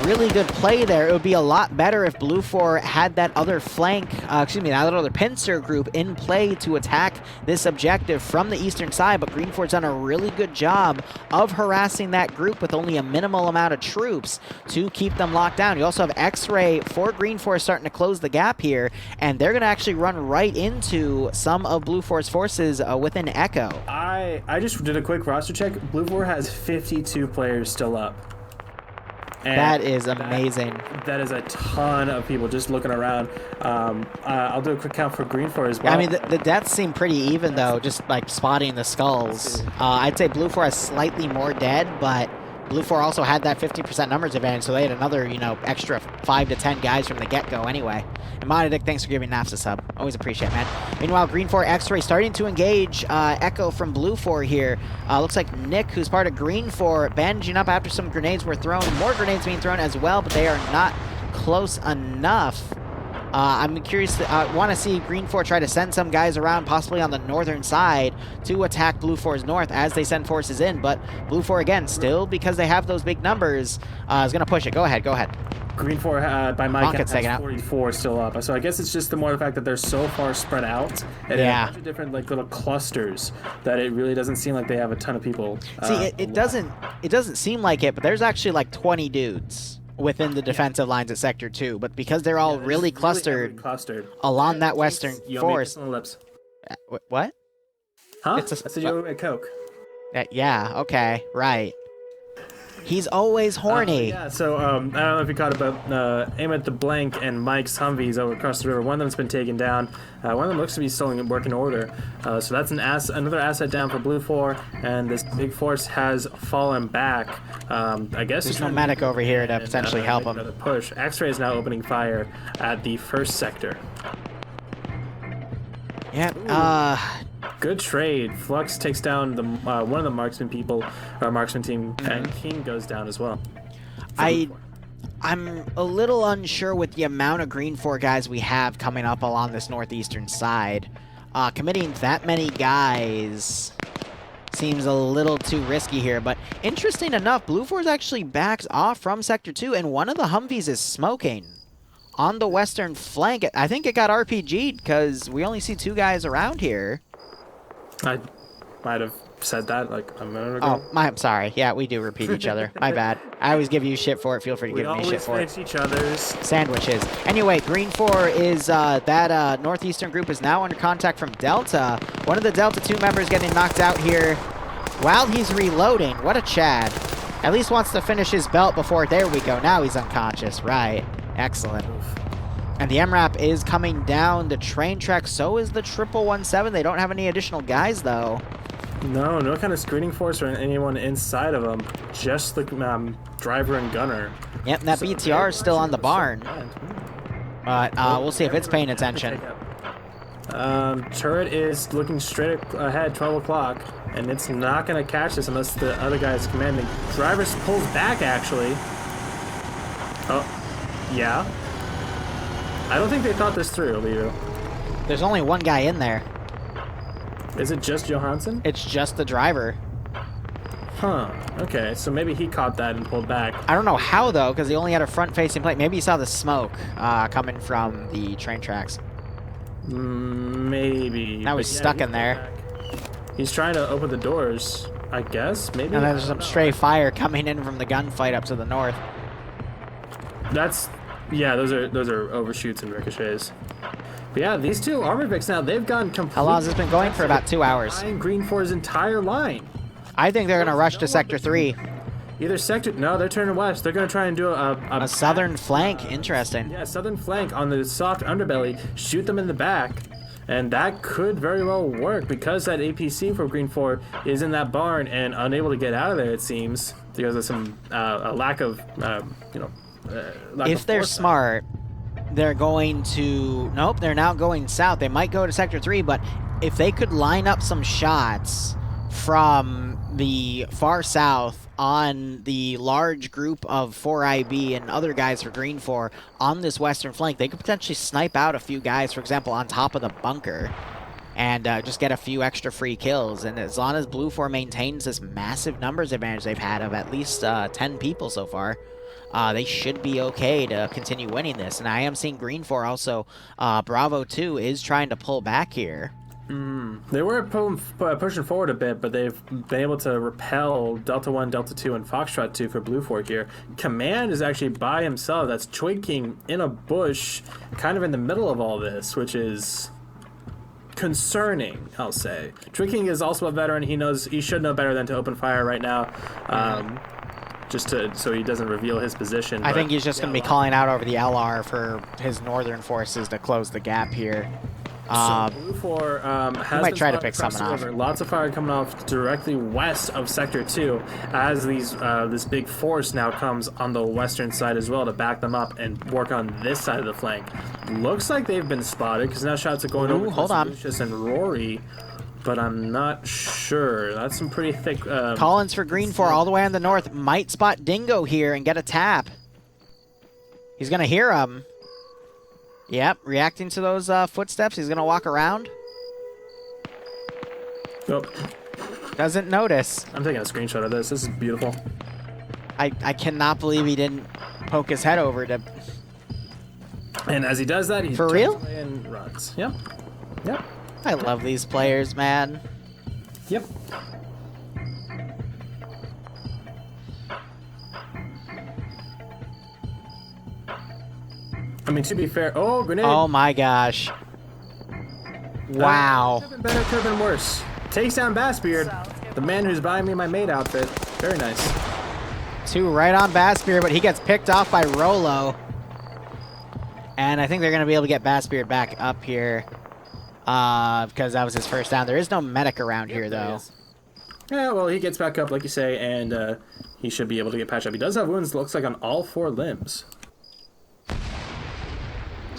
really good play there. It would be a lot better if BLUFOR had that other flank, that other pincer group in play to attack this objective from the eastern side, but GREENFOR's done a really good job of harassing that group with only a minimal amount of troops to keep them locked down. You also have X-Ray for GREENFOR starting to close the gap here, and they're going to actually run right into some of BLUFOR's forces within Echo. I just did a quick roster check. BLUFOR has 52 players still up. And that is amazing. That is a ton of people just looking around. I'll do a quick count for GREENFOR as well. I mean, the deaths seem pretty even, though, just like spotting the skulls. I'd say BLUFOR has slightly more dead, but BLUFOR also had that 50% numbers advantage, so they had another, extra 5 to 10 guys from the get-go anyway. And Monadic, thanks for giving Naps a sub. Always appreciate it, man. Meanwhile, GREENFOR X-Ray starting to engage Echo from BLUFOR here. Looks like Nick, who's part of GREENFOR, bandaging up after some grenades were thrown. More grenades being thrown as well, but they are not close enough. I'm curious, want to see GREENFOR try to send some guys around, possibly on the northern side, to attack BLUFOR's north as they send forces in. But BLUFOR, again, still, because they have those big numbers, is going to push it. Go ahead, go ahead. GREENFOR, by my count, has 44 still up. So I guess it's just the more the fact that they're so far spread out. And a bunch of different little clusters that it really doesn't seem like they have a ton of people. See, it doesn't seem like it, but there's actually like 20 dudes within the defensive lines at Sector 2, but because they're all really clustered along that western force. What? Huh? I said you owe me a Coke. Yeah, okay, right. He's always horny. So I don't know if you caught it, but Aim at the Blank and Mike's Humvees over across the river. One of them's been taken down. One of them looks to be still in working order. So that's another asset down for BLUFOR, and this big force has fallen back. I guess there's no medic over here to potentially help him. Another push. X-Ray is now opening fire at the first sector. Yeah. Good trade. Flux takes down the one of the marksman team, and King goes down as well. I'm a little unsure with the amount of GREENFOR guys we have coming up along this northeastern side. Committing that many guys seems a little too risky here, but interesting enough, BLUFOR's actually backs off from Sector 2, and one of the Humvees is smoking on the western flank. I think it got RPG'd because we only see 2 guys around here. I might have said that like a minute ago. Oh, I'm sorry. Yeah, we do repeat each other. My bad. I always give you shit for it. Feel free to give me shit for it. We always finish each other's sandwiches. Anyway, GREENFOR is that northeastern group is now under contact from Delta. One of the Delta 2 members getting knocked out here while he's reloading. What a Chad. At least wants to finish his belt before, there we go, now he's unconscious, right. Excellent. And the MRAP is coming down the train track, so is the 117. They don't have any additional guys, though. No kind of screening force or anyone inside of them. Just the driver and gunner. Yep, and that BTR is still on the barn. But we'll see if it's paying attention. Turret is looking straight ahead, 12 o'clock, and it's not going to catch this unless the other guy is commanding. Driver pulls back, actually. Oh, yeah. I don't think they thought this through, Liru. There's only one guy in there. Is it just Johansson? It's just the driver. Huh. Okay, so maybe he caught that and pulled back. I don't know how, though, because he only had a front-facing plate. Maybe he saw the smoke coming from the train tracks. Maybe. Now he's stuck in there. He's trying to open the doors, I guess. Maybe. And there's some stray fire coming in from the gunfight up to the north. That's... Yeah, those are overshoots and ricochets. But yeah, these two armor Vics now, they've gone completely... How long has this been going? For about 2 hours. GREENFOR's entire line. I think they're going to rush to Sector 3. Either Sector... No, they're turning west. They're going to try and do a southern flank. Interesting. Yeah, southern flank on the soft underbelly. Shoot them in the back. And that could very well work because that APC for GREENFOR is in that barn and unable to get out of there, it seems. Because of some a lack of, if they're smart, they're going to... Nope, they're now going south. They might go to Sector 3, but if they could line up some shots from the far south on the large group of 4IB and other guys for GREENFOR on this western flank, they could potentially snipe out a few guys, for example, on top of the bunker, and just get a few extra free kills. And as long as BLUFOR maintains this massive numbers advantage they've had of at least 10 people so far, they should be okay to continue winning this. And I am seeing GREENFOR also, Bravo 2 is trying to pull back here. They were pushing forward a bit, but they've been able to repel Delta 1, Delta 2, and Foxtrot 2 for BLUFOR here. Command is actually by himself. That's Twig King in a bush, kind of in the middle of all this, which is concerning, I'll say. Twig King is also a veteran. He should know better than to open fire right now. So he doesn't reveal his position. I think he's just going to be calling out over the LR for his northern forces to close the gap here. So BLUFOR has might try to pick someone off. Lots of fire coming off directly west of Sector 2 as this big force now comes on the western side as well to back them up and work on this side of the flank. Looks like they've been spotted because now shots are going over to Lucius and Rory, but I'm not sure. That's some pretty thick... Collins for GREENFOR all the way on the north might spot Dingo here and get a tap. He's going to hear him. Yep, reacting to those footsteps. He's going to walk around. Oh. Doesn't notice. I'm taking a screenshot of this. This is beautiful. I cannot believe he didn't poke his head over to... And as he does that, he turns real? away and runs. Yep. Yep. I love these players, man. Yep. I mean, to be fair... Oh, grenade! Oh my gosh. Wow. Could have been better, could have been worse. Takes down Bassbeard, the man who's buying me my maid outfit. Very nice. 2 right on Bassbeard, but he gets picked off by Rolo. And I think they're going to be able to get Bassbeard back up here. Because that was his first down. There is no medic around here, though. Yeah, well, he gets back up, like you say, and he should be able to get patched up. He does have wounds, looks like, on all 4 limbs.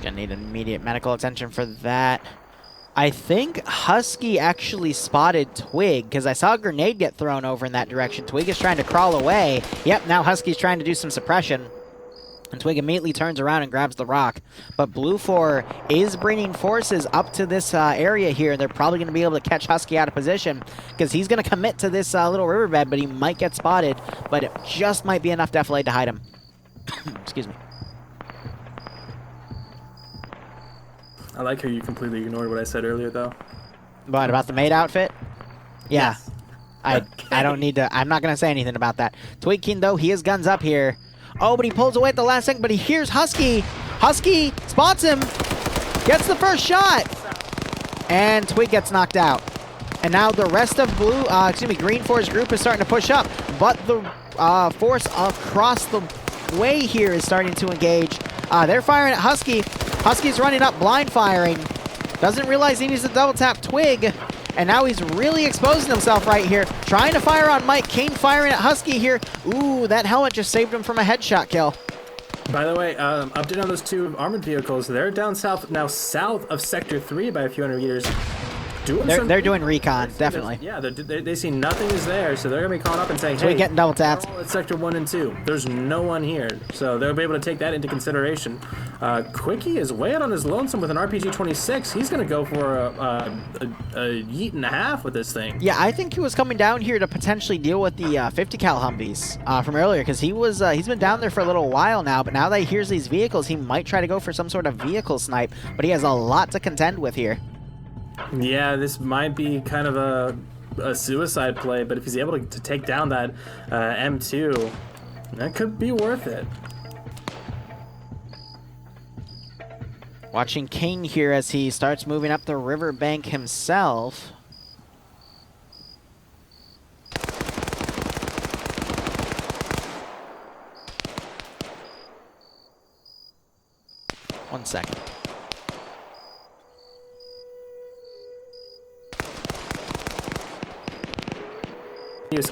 Gonna need immediate medical attention for that. I think Husky actually spotted Twig, because I saw a grenade get thrown over in that direction. Twig is trying to crawl away. Yep, now Husky's trying to do some suppression. And Twig immediately turns around and grabs the rock. But BLUFOR is bringing forces up to this area here. They're probably going to be able to catch Husky out of position, because he's going to commit to this little riverbed, but he might get spotted. But it just might be enough defilade to hide him. Excuse me. I like how you completely ignored what I said earlier, though. What, about the maid outfit? Yeah. Yes. I don't need to... I'm not going to say anything about that. Twig King, though, he has guns up here. Oh, but he pulls away at the last second, but he hears Husky. Husky spots him. Gets the first shot. And Twig gets knocked out. And now the rest of GREENFOR's group is starting to push up. But the force across the way here is starting to engage. They're firing at Husky. Husky's running up, blind firing. Doesn't realize he needs to double tap Twig. And now he's really exposing himself right here. Trying to fire on Mike. Kane firing at Husky here. Ooh, that helmet just saved him from a headshot kill. By the way, update on those two armored vehicles. They're down south, now south of Sector 3 by a few hundred meters. They're doing recon, definitely. Yeah, they see nothing is there, so they're going to be calling up and saying, hey, we getting double tapped. At Sector 1 and 2. There's no one here. So they'll be able to take that into consideration. Quickie is way out on his lonesome with an RPG-26. He's going to go for a yeet and a half with this thing. Yeah, I think he was coming down here to potentially deal with the 50 cal Humvees from earlier, because he's been down there for a little while now, but now that he hears these vehicles, he might try to go for some sort of vehicle snipe, but he has a lot to contend with here. Yeah, this might be kind of a suicide play, but if he's able to take down that M2, that could be worth it. Watching Kane here as he starts moving up the riverbank himself. One second.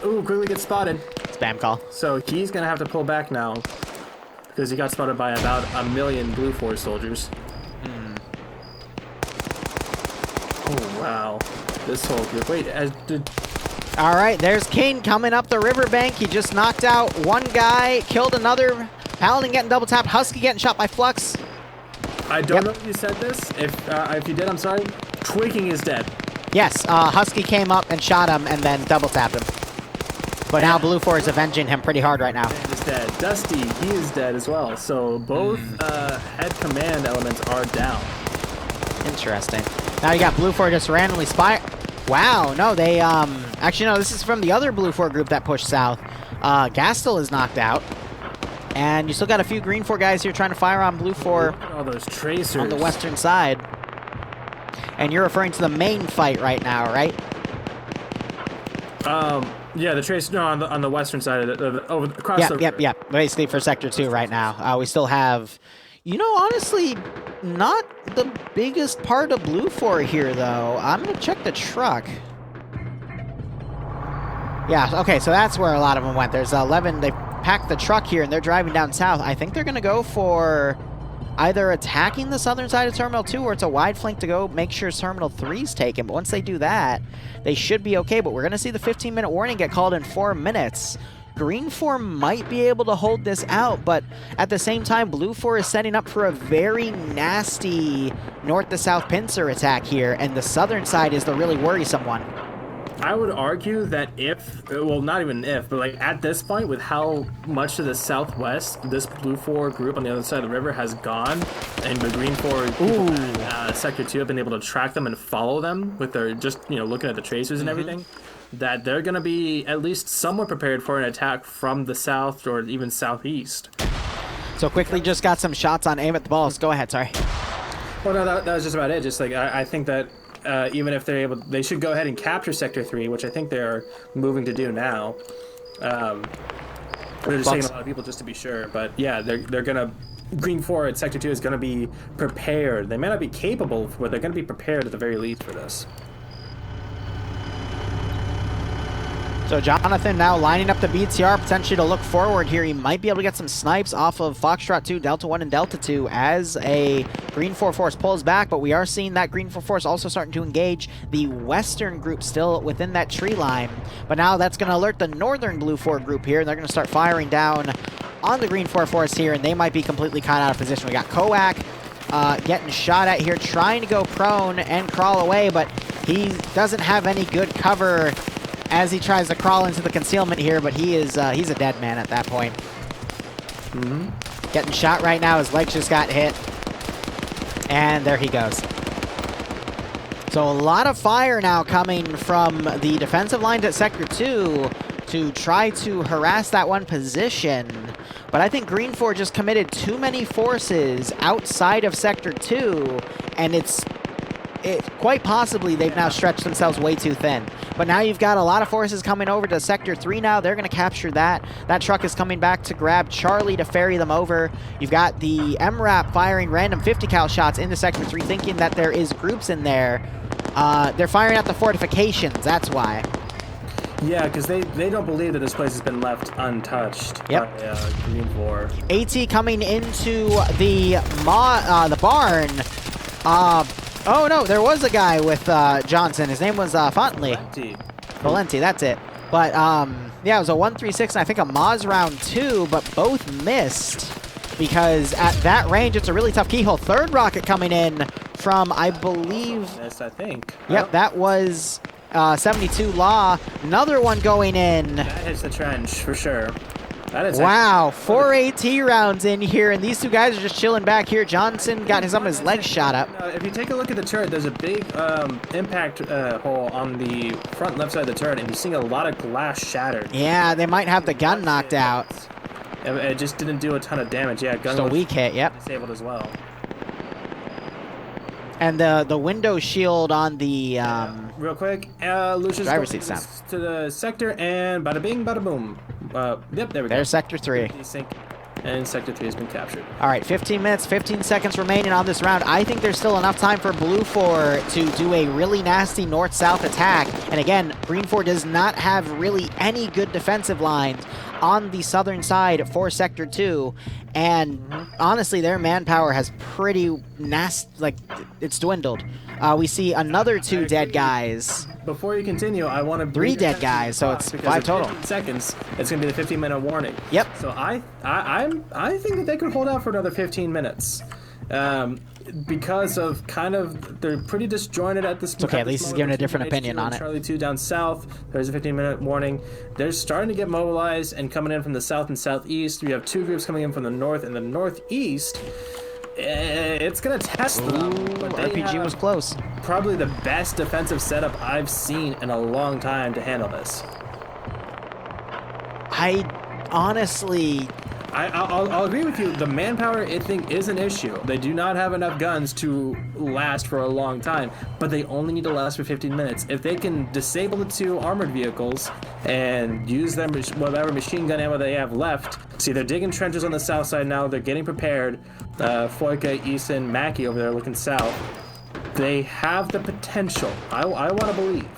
Ooh, quickly gets spotted. Spam call. So he's going to have to pull back now because he got spotted by about 1 million BLUFOIR soldiers. Oh, wow. This whole group. Wait, all right, there's Kane coming up the riverbank. He just knocked out one guy, killed another. Paladin getting double tapped. Husky getting shot by Flux. I don't know if you said this. If you did, I'm sorry. Twigging is dead. Yes, Husky came up and shot him and then double tapped him. But now BLUFOIR is avenging him pretty hard right now. He's dead. Dusty, he is dead as well. So both head command elements are down. Interesting. Now you got BLUFOIR just randomly spy. Wow, no, they actually no, this is from the other BLUFOIR group that pushed south. Gastel is knocked out. And you still got a few GREENFOR guys here trying to fire on BLUFOIR. All those tracers on the western side. And you're referring to the main fight right now, right? Yeah, the trace. No, on the western side of across the river. Yep. Basically for Sector 2 right now. We still have, honestly, not the biggest part of BLUFOIR here though. I'm gonna check the truck. Yeah. Okay, so that's where a lot of them went. There's 11. They packed the truck here and they're driving down south. I think they're gonna go for either attacking the southern side of Terminal 2 or it's a wide flank to go make sure Terminal 3's taken. But once they do that, they should be okay. But we're going to see the 15-minute warning get called in 4 minutes. GREENFOR might be able to hold this out, but at the same time, BLUFOIR is setting up for a very nasty north to south pincer attack here, and the southern side is the really worrisome one. I would argue that well, not even if, but like at this point, with how much to the southwest this BLUFOIR group on the other side of the river has gone, and the GREENFOR Sector 2 have been able to track them and follow them with their just looking at the tracers and everything, that they're going to be at least somewhat prepared for an attack from the south or even southeast. So quickly just got some shots on aim at the balls. Go ahead, sorry. Well, no, that was just about it. Just like I think that. Even if they're able, they should go ahead and capture Sector 3, which I think they're moving to do now. They're just taking a lot of people just to be sure, but yeah, they're gonna. GREENFOR at Sector 2 is gonna be prepared. They may not be capable, but they're gonna be prepared at the very least for this. So Jonathan now lining up the BTR potentially to look forward here. He might be able to get some snipes off of Foxtrot 2, Delta 1, and Delta 2 as a GREENFOR force pulls back, but we are seeing that GREENFOR force also starting to engage the western group still within that tree line. But now that's going to alert the northern BLUFOIR group here, and they're going to start firing down on the GREENFOR force here, and they might be completely caught out of position. We got Koak getting shot at here, trying to go prone and crawl away, but he doesn't have any good cover as he tries to crawl into the concealment here, but he's a dead man at that point. Getting shot right now. His legs just got hit. And there he goes. So a lot of fire now coming from the defensive lines at Sector 2 to try to harass that one position. But I think GREENFOR just committed too many forces outside of Sector 2, and it's quite possibly they've now stretched themselves way too thin. But now you've got a lot of forces coming over to Sector 3 now. They're going to capture that. That truck is coming back to grab Charlie to ferry them over. You've got the MRAP firing random 50 cal shots into Sector 3, thinking that there is groups in there. They're firing at the fortifications, that's why. Yeah, because they don't believe that this place has been left untouched. Yep. By, GREENFOR. AT coming into the barn. Oh no, there was a guy with Johnson. His name was Valenti, that's it. But yeah, it was a 136 and I think a Moz round 2, but both missed because at that range it's a really tough keyhole. Third rocket coming in from, I believe. Missed, I think. Yep, that was 72 Law. Another one going in. That hits the trench for sure. That is Wow, 4 AT rounds in here, and these two guys are just chilling back here. Johnson got some of his legs shot up. If you take a look at the turret, there's a big impact hole on the front left side of the turret, and you're seeing a lot of glass shattered. Yeah, they might have the gun knocked out. It just didn't do a ton of damage. Yeah, gun Just a was weak hit, yep. disabled as well. And the window shield on the Real quick, Lucius driver's goes seat sound. to the sector, and bada bing, bada boom. Yep, there we go. There's Sector 3. Desync, and Sector 3 has been captured. All right, 15 minutes, 15 seconds remaining on this round. I think there's still enough time for BLUFOR to do a really nasty north-south attack. And again, GREENFOR does not have really any good defensive lines on the southern side for Sector 2. And honestly, their manpower has pretty nasty, like, it's dwindled. We see another 2 dead guys. Before you continue, I want to 3 dead guys, so it's 5 total. 15 seconds. It's going to be the 15-minute warning. Yep. So I think that they could hold out for another 15 minutes. Because of they're pretty disjointed at this. It's okay, at least he's giving a different opinion on it. Charlie 2 down south. There's a 15-minute warning. They're starting to get mobilized and coming in from the south and southeast. We have 2 groups coming in from the north and the northeast. It's gonna test them. But RPG was close. Probably the best defensive setup I've seen in a long time to handle this. I honestly... I'll agree with you. The manpower, I think, is an issue. They do not have enough guns to last for a long time, but they only need to last for 15 minutes. If they can disable the 2 armored vehicles and use them, whatever machine gun ammo they have left. See, they're digging trenches on the south side now. They're getting prepared. Foyka, Easton, Mackey over there looking south. They have the potential. I want to believe.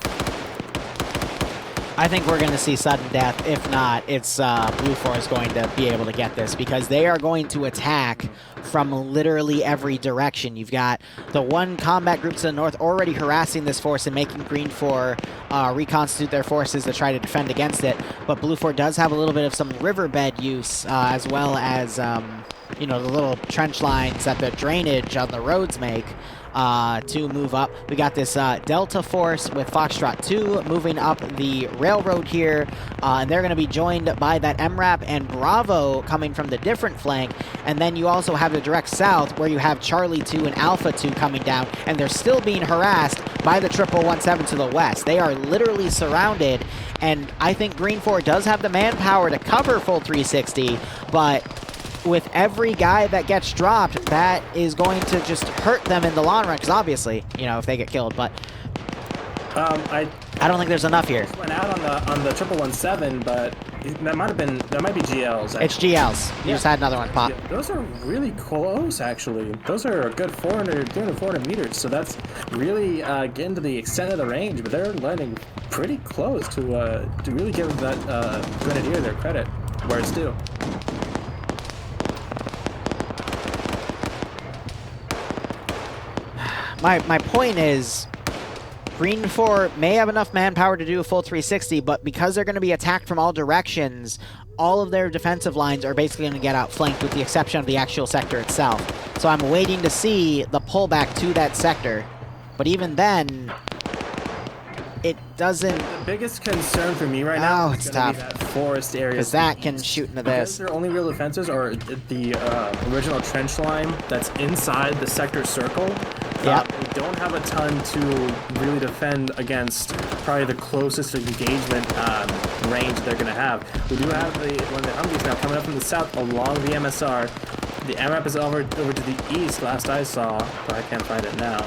I think we're going to see sudden death. If not, it's BLUFOR is going to be able to get this because they are going to attack from literally every direction. You've got the 1 combat group to the north already harassing this force and making GREENFOR reconstitute their forces to try to defend against it. But BLUFOR does have a little bit of some riverbed use as well as, you know, the little trench lines that the drainage on the roads make. To move up. We got this Delta force with Foxtrot 2 moving up the railroad here, and they're going to be joined by that MRAP and Bravo coming from the different flank, and then you also have the direct south where you have Charlie 2 and Alpha 2 coming down, and they're still being harassed by the 0017 to the west. They are literally surrounded, and I think GREENFOR does have the manpower to cover full 360, but with every guy that gets dropped, that is going to just hurt them in the long run, because obviously, you know, if they get killed, but I don't think there's enough here. Went out on the 0017, but that might be GLs. Actually. It's GLs. You just had another one pop. Yeah, those are really close, actually. Those are a good 400 meters, so that's really getting to the extent of the range, but they're landing pretty close to really give that Grenadier their credit where it's due. My point is, GREENFOR may have enough manpower to do a full 360, but because they're going to be attacked from all directions, all of their defensive lines are basically going to get outflanked with the exception of the actual sector itself. So I'm waiting to see the pullback to that sector. But even then, it doesn't... The biggest concern for me right now is tough. Be that forest area. Because that can shoot into this. Because their only real defenses are the original trench line that's inside the sector circle. Yep. We don't have a ton to really defend against probably the closest engagement range they're going to have. We do have one of the Humvees now coming up from the south along the MSR. The MRAP is over to the east, last I saw, but I can't find it now.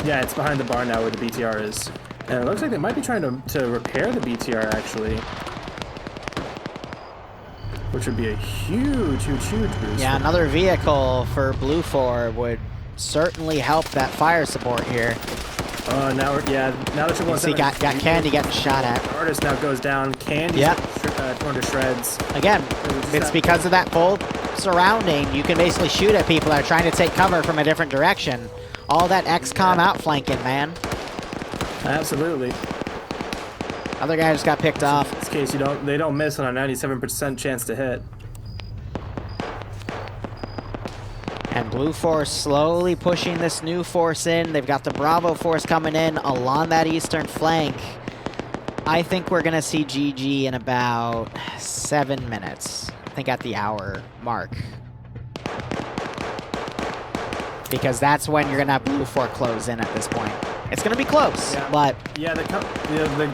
Yeah, it's behind the bar now where the BTR is. And it looks like they might be trying to repair the BTR, actually. Which would be a huge boost. Yeah, another vehicle for BLUFOR would certainly help that fire support here. Now the 177 See, got Candy getting shot at. Artist now goes down. Candy's torn to shreds. Again, it's because of that full surrounding. You can basically shoot at people that are trying to take cover from a different direction. All that XCOM outflanking, man. Absolutely. Other guy just got picked off. In this case, they don't miss on a 97% chance to hit. And BLUFOR slowly pushing this new force in. They've got the Bravo force coming in along that eastern flank. I think we're going to see GG in about 7 minutes. I think at the hour mark. Because that's when you're going to have BLUFOR close in at this point. It's going to be close, but... Yeah,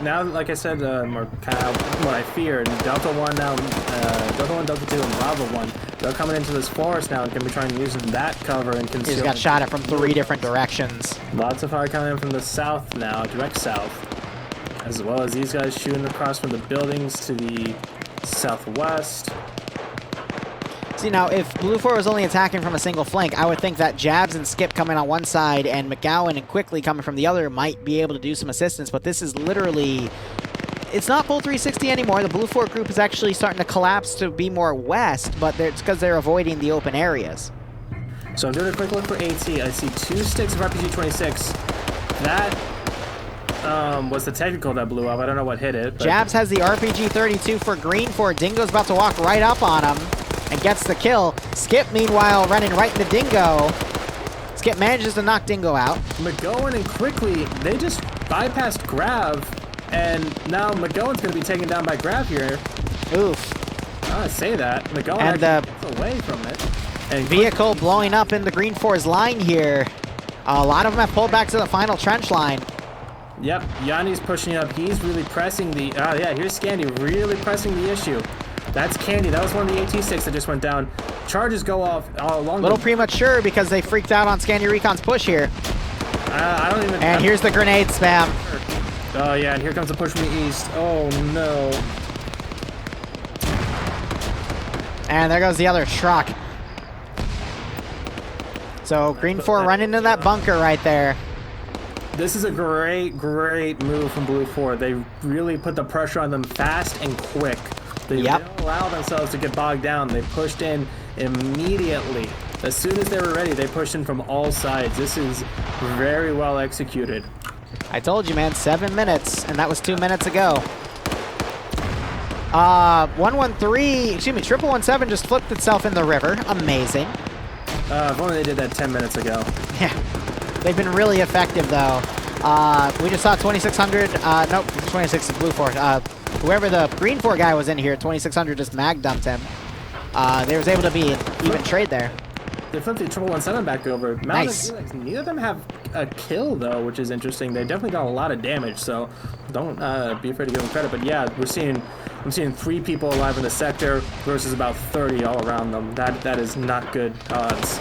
now, like I said, or kind of what I feared, Delta 1 now, Delta 1, Delta 2, and Bravo 1, they're coming into this forest now and going to be trying to use that cover and conceal... He's got shot at from 3 different directions. Lots of fire coming in from the south now, direct south. As well as these guys shooting across from the buildings to the southwest. See, now, if BLUFOR was only attacking from a single flank, I would think that Jabs and Skip coming on one side and McGowan and Quickly coming from the other might be able to do some assistance, but this is literally... It's not full 360 anymore. The BLUFOR group is actually starting to collapse to be more west, but it's because they're avoiding the open areas. So I'm doing a quick look for AT. I see 2 sticks of RPG-26. That was the technical that blew up. I don't know what hit it. But... Jabs has the RPG-32 for GREENFOR. Dingo's about to walk right up on him and gets the kill. Skip, meanwhile, running right into Dingo. Skip manages to knock Dingo out. McGowan and Quickly, they just bypassed Grav, and now McGowan's going to be taken down by Grav here. Oof. I say that. McGowan and actually away from it. And vehicle blowing up in the GREENFOR's line here. A lot of them have pulled back to the final trench line. Yep, Yanni's pushing up. He's really pressing the... here's Scandy really pressing the issue. That's Candy. That was one of the AT-6 that just went down. Charges go off all along. Little premature because they freaked out on Scandy Recon's push here. I don't even... And here's the grenade spam. Oh, yeah, and here comes the push from the east. Oh, no. And there goes the other truck. So GREENFOR running into that bunker right there. This is a great move from BLUFOR. They really put the pressure on them fast and quick. They didn't allow themselves to get bogged down. They pushed in immediately. As soon as they were ready, they pushed in from all sides. This is very well executed. I told you, man, 7 minutes, and that was 2 minutes ago. 117 just flipped itself in the river. Amazing. If only they did that 10 minutes ago. Yeah. They've been really effective, though. We just saw 2600. Nope, 26 is BLUFOR. Whoever the GREENFOR guy was in here, 2600 just mag dumped him. They was able to be even trade there. They flipped the 117 back over. Nice. Neither of them have a kill, though, which is interesting. They definitely got a lot of damage, so don't be afraid to give them credit. But yeah, I'm seeing 3 people alive in the sector versus about 30 all around them. That is not good odds.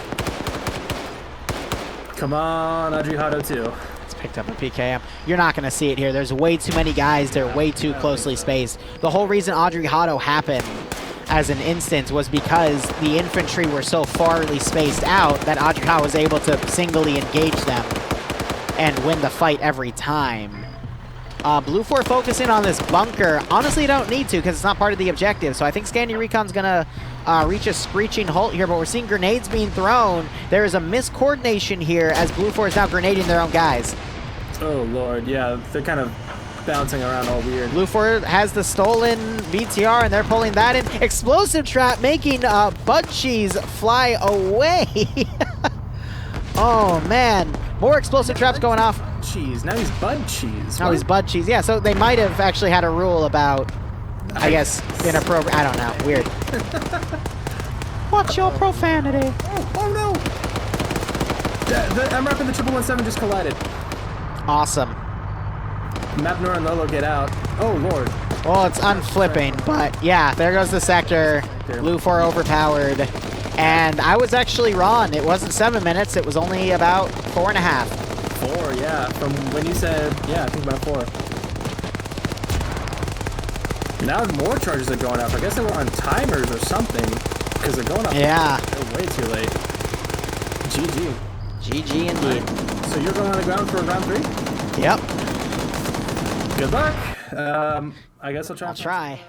Come on, Adriano too. It's picked up a PKM. You're not going to see it here. There's way too many guys. They're way too closely spaced. The whole reason Adriano happened as an instance was because the infantry were so farly spaced out that Adriano was able to singly engage them and win the fight every time. BLUFOR focusing on this bunker. Honestly, don't need to because it's not part of the objective. So I think Scandy Recon's going to reach a screeching halt here, but we're seeing grenades being thrown. There is a miscoordination here as BLUFOR is now grenading their own guys. Oh, Lord, yeah, they're kind of bouncing around all weird. BLUFOR has the stolen VTR, and they're pulling that in. Explosive trap making Bud Cheese fly away. Oh, man. More explosive traps going off. Cheese. Now he's Bud Cheese. Now he's Bud Cheese. Yeah, so they might have actually had a rule about, I guess, inappropriate. I don't know. Weird. Watch your profanity. Oh no! The MRAP and the 117 just collided. Awesome. Map Nora and Lolo get out. Oh, Lord. Well, it's unflipping, but yeah, there goes the sector. BLUFOR overpowered. And I was actually wrong. It wasn't 7 minutes. It was only about 4.5. 4, yeah. From when you said, yeah, I think about 4. Now more charges are going up. I guess they were on timers or something, because they're going up way too late. GG. GG indeed. Right. So you're going on the ground for round 3? Yep. Good luck. I guess I'll try. I'll try.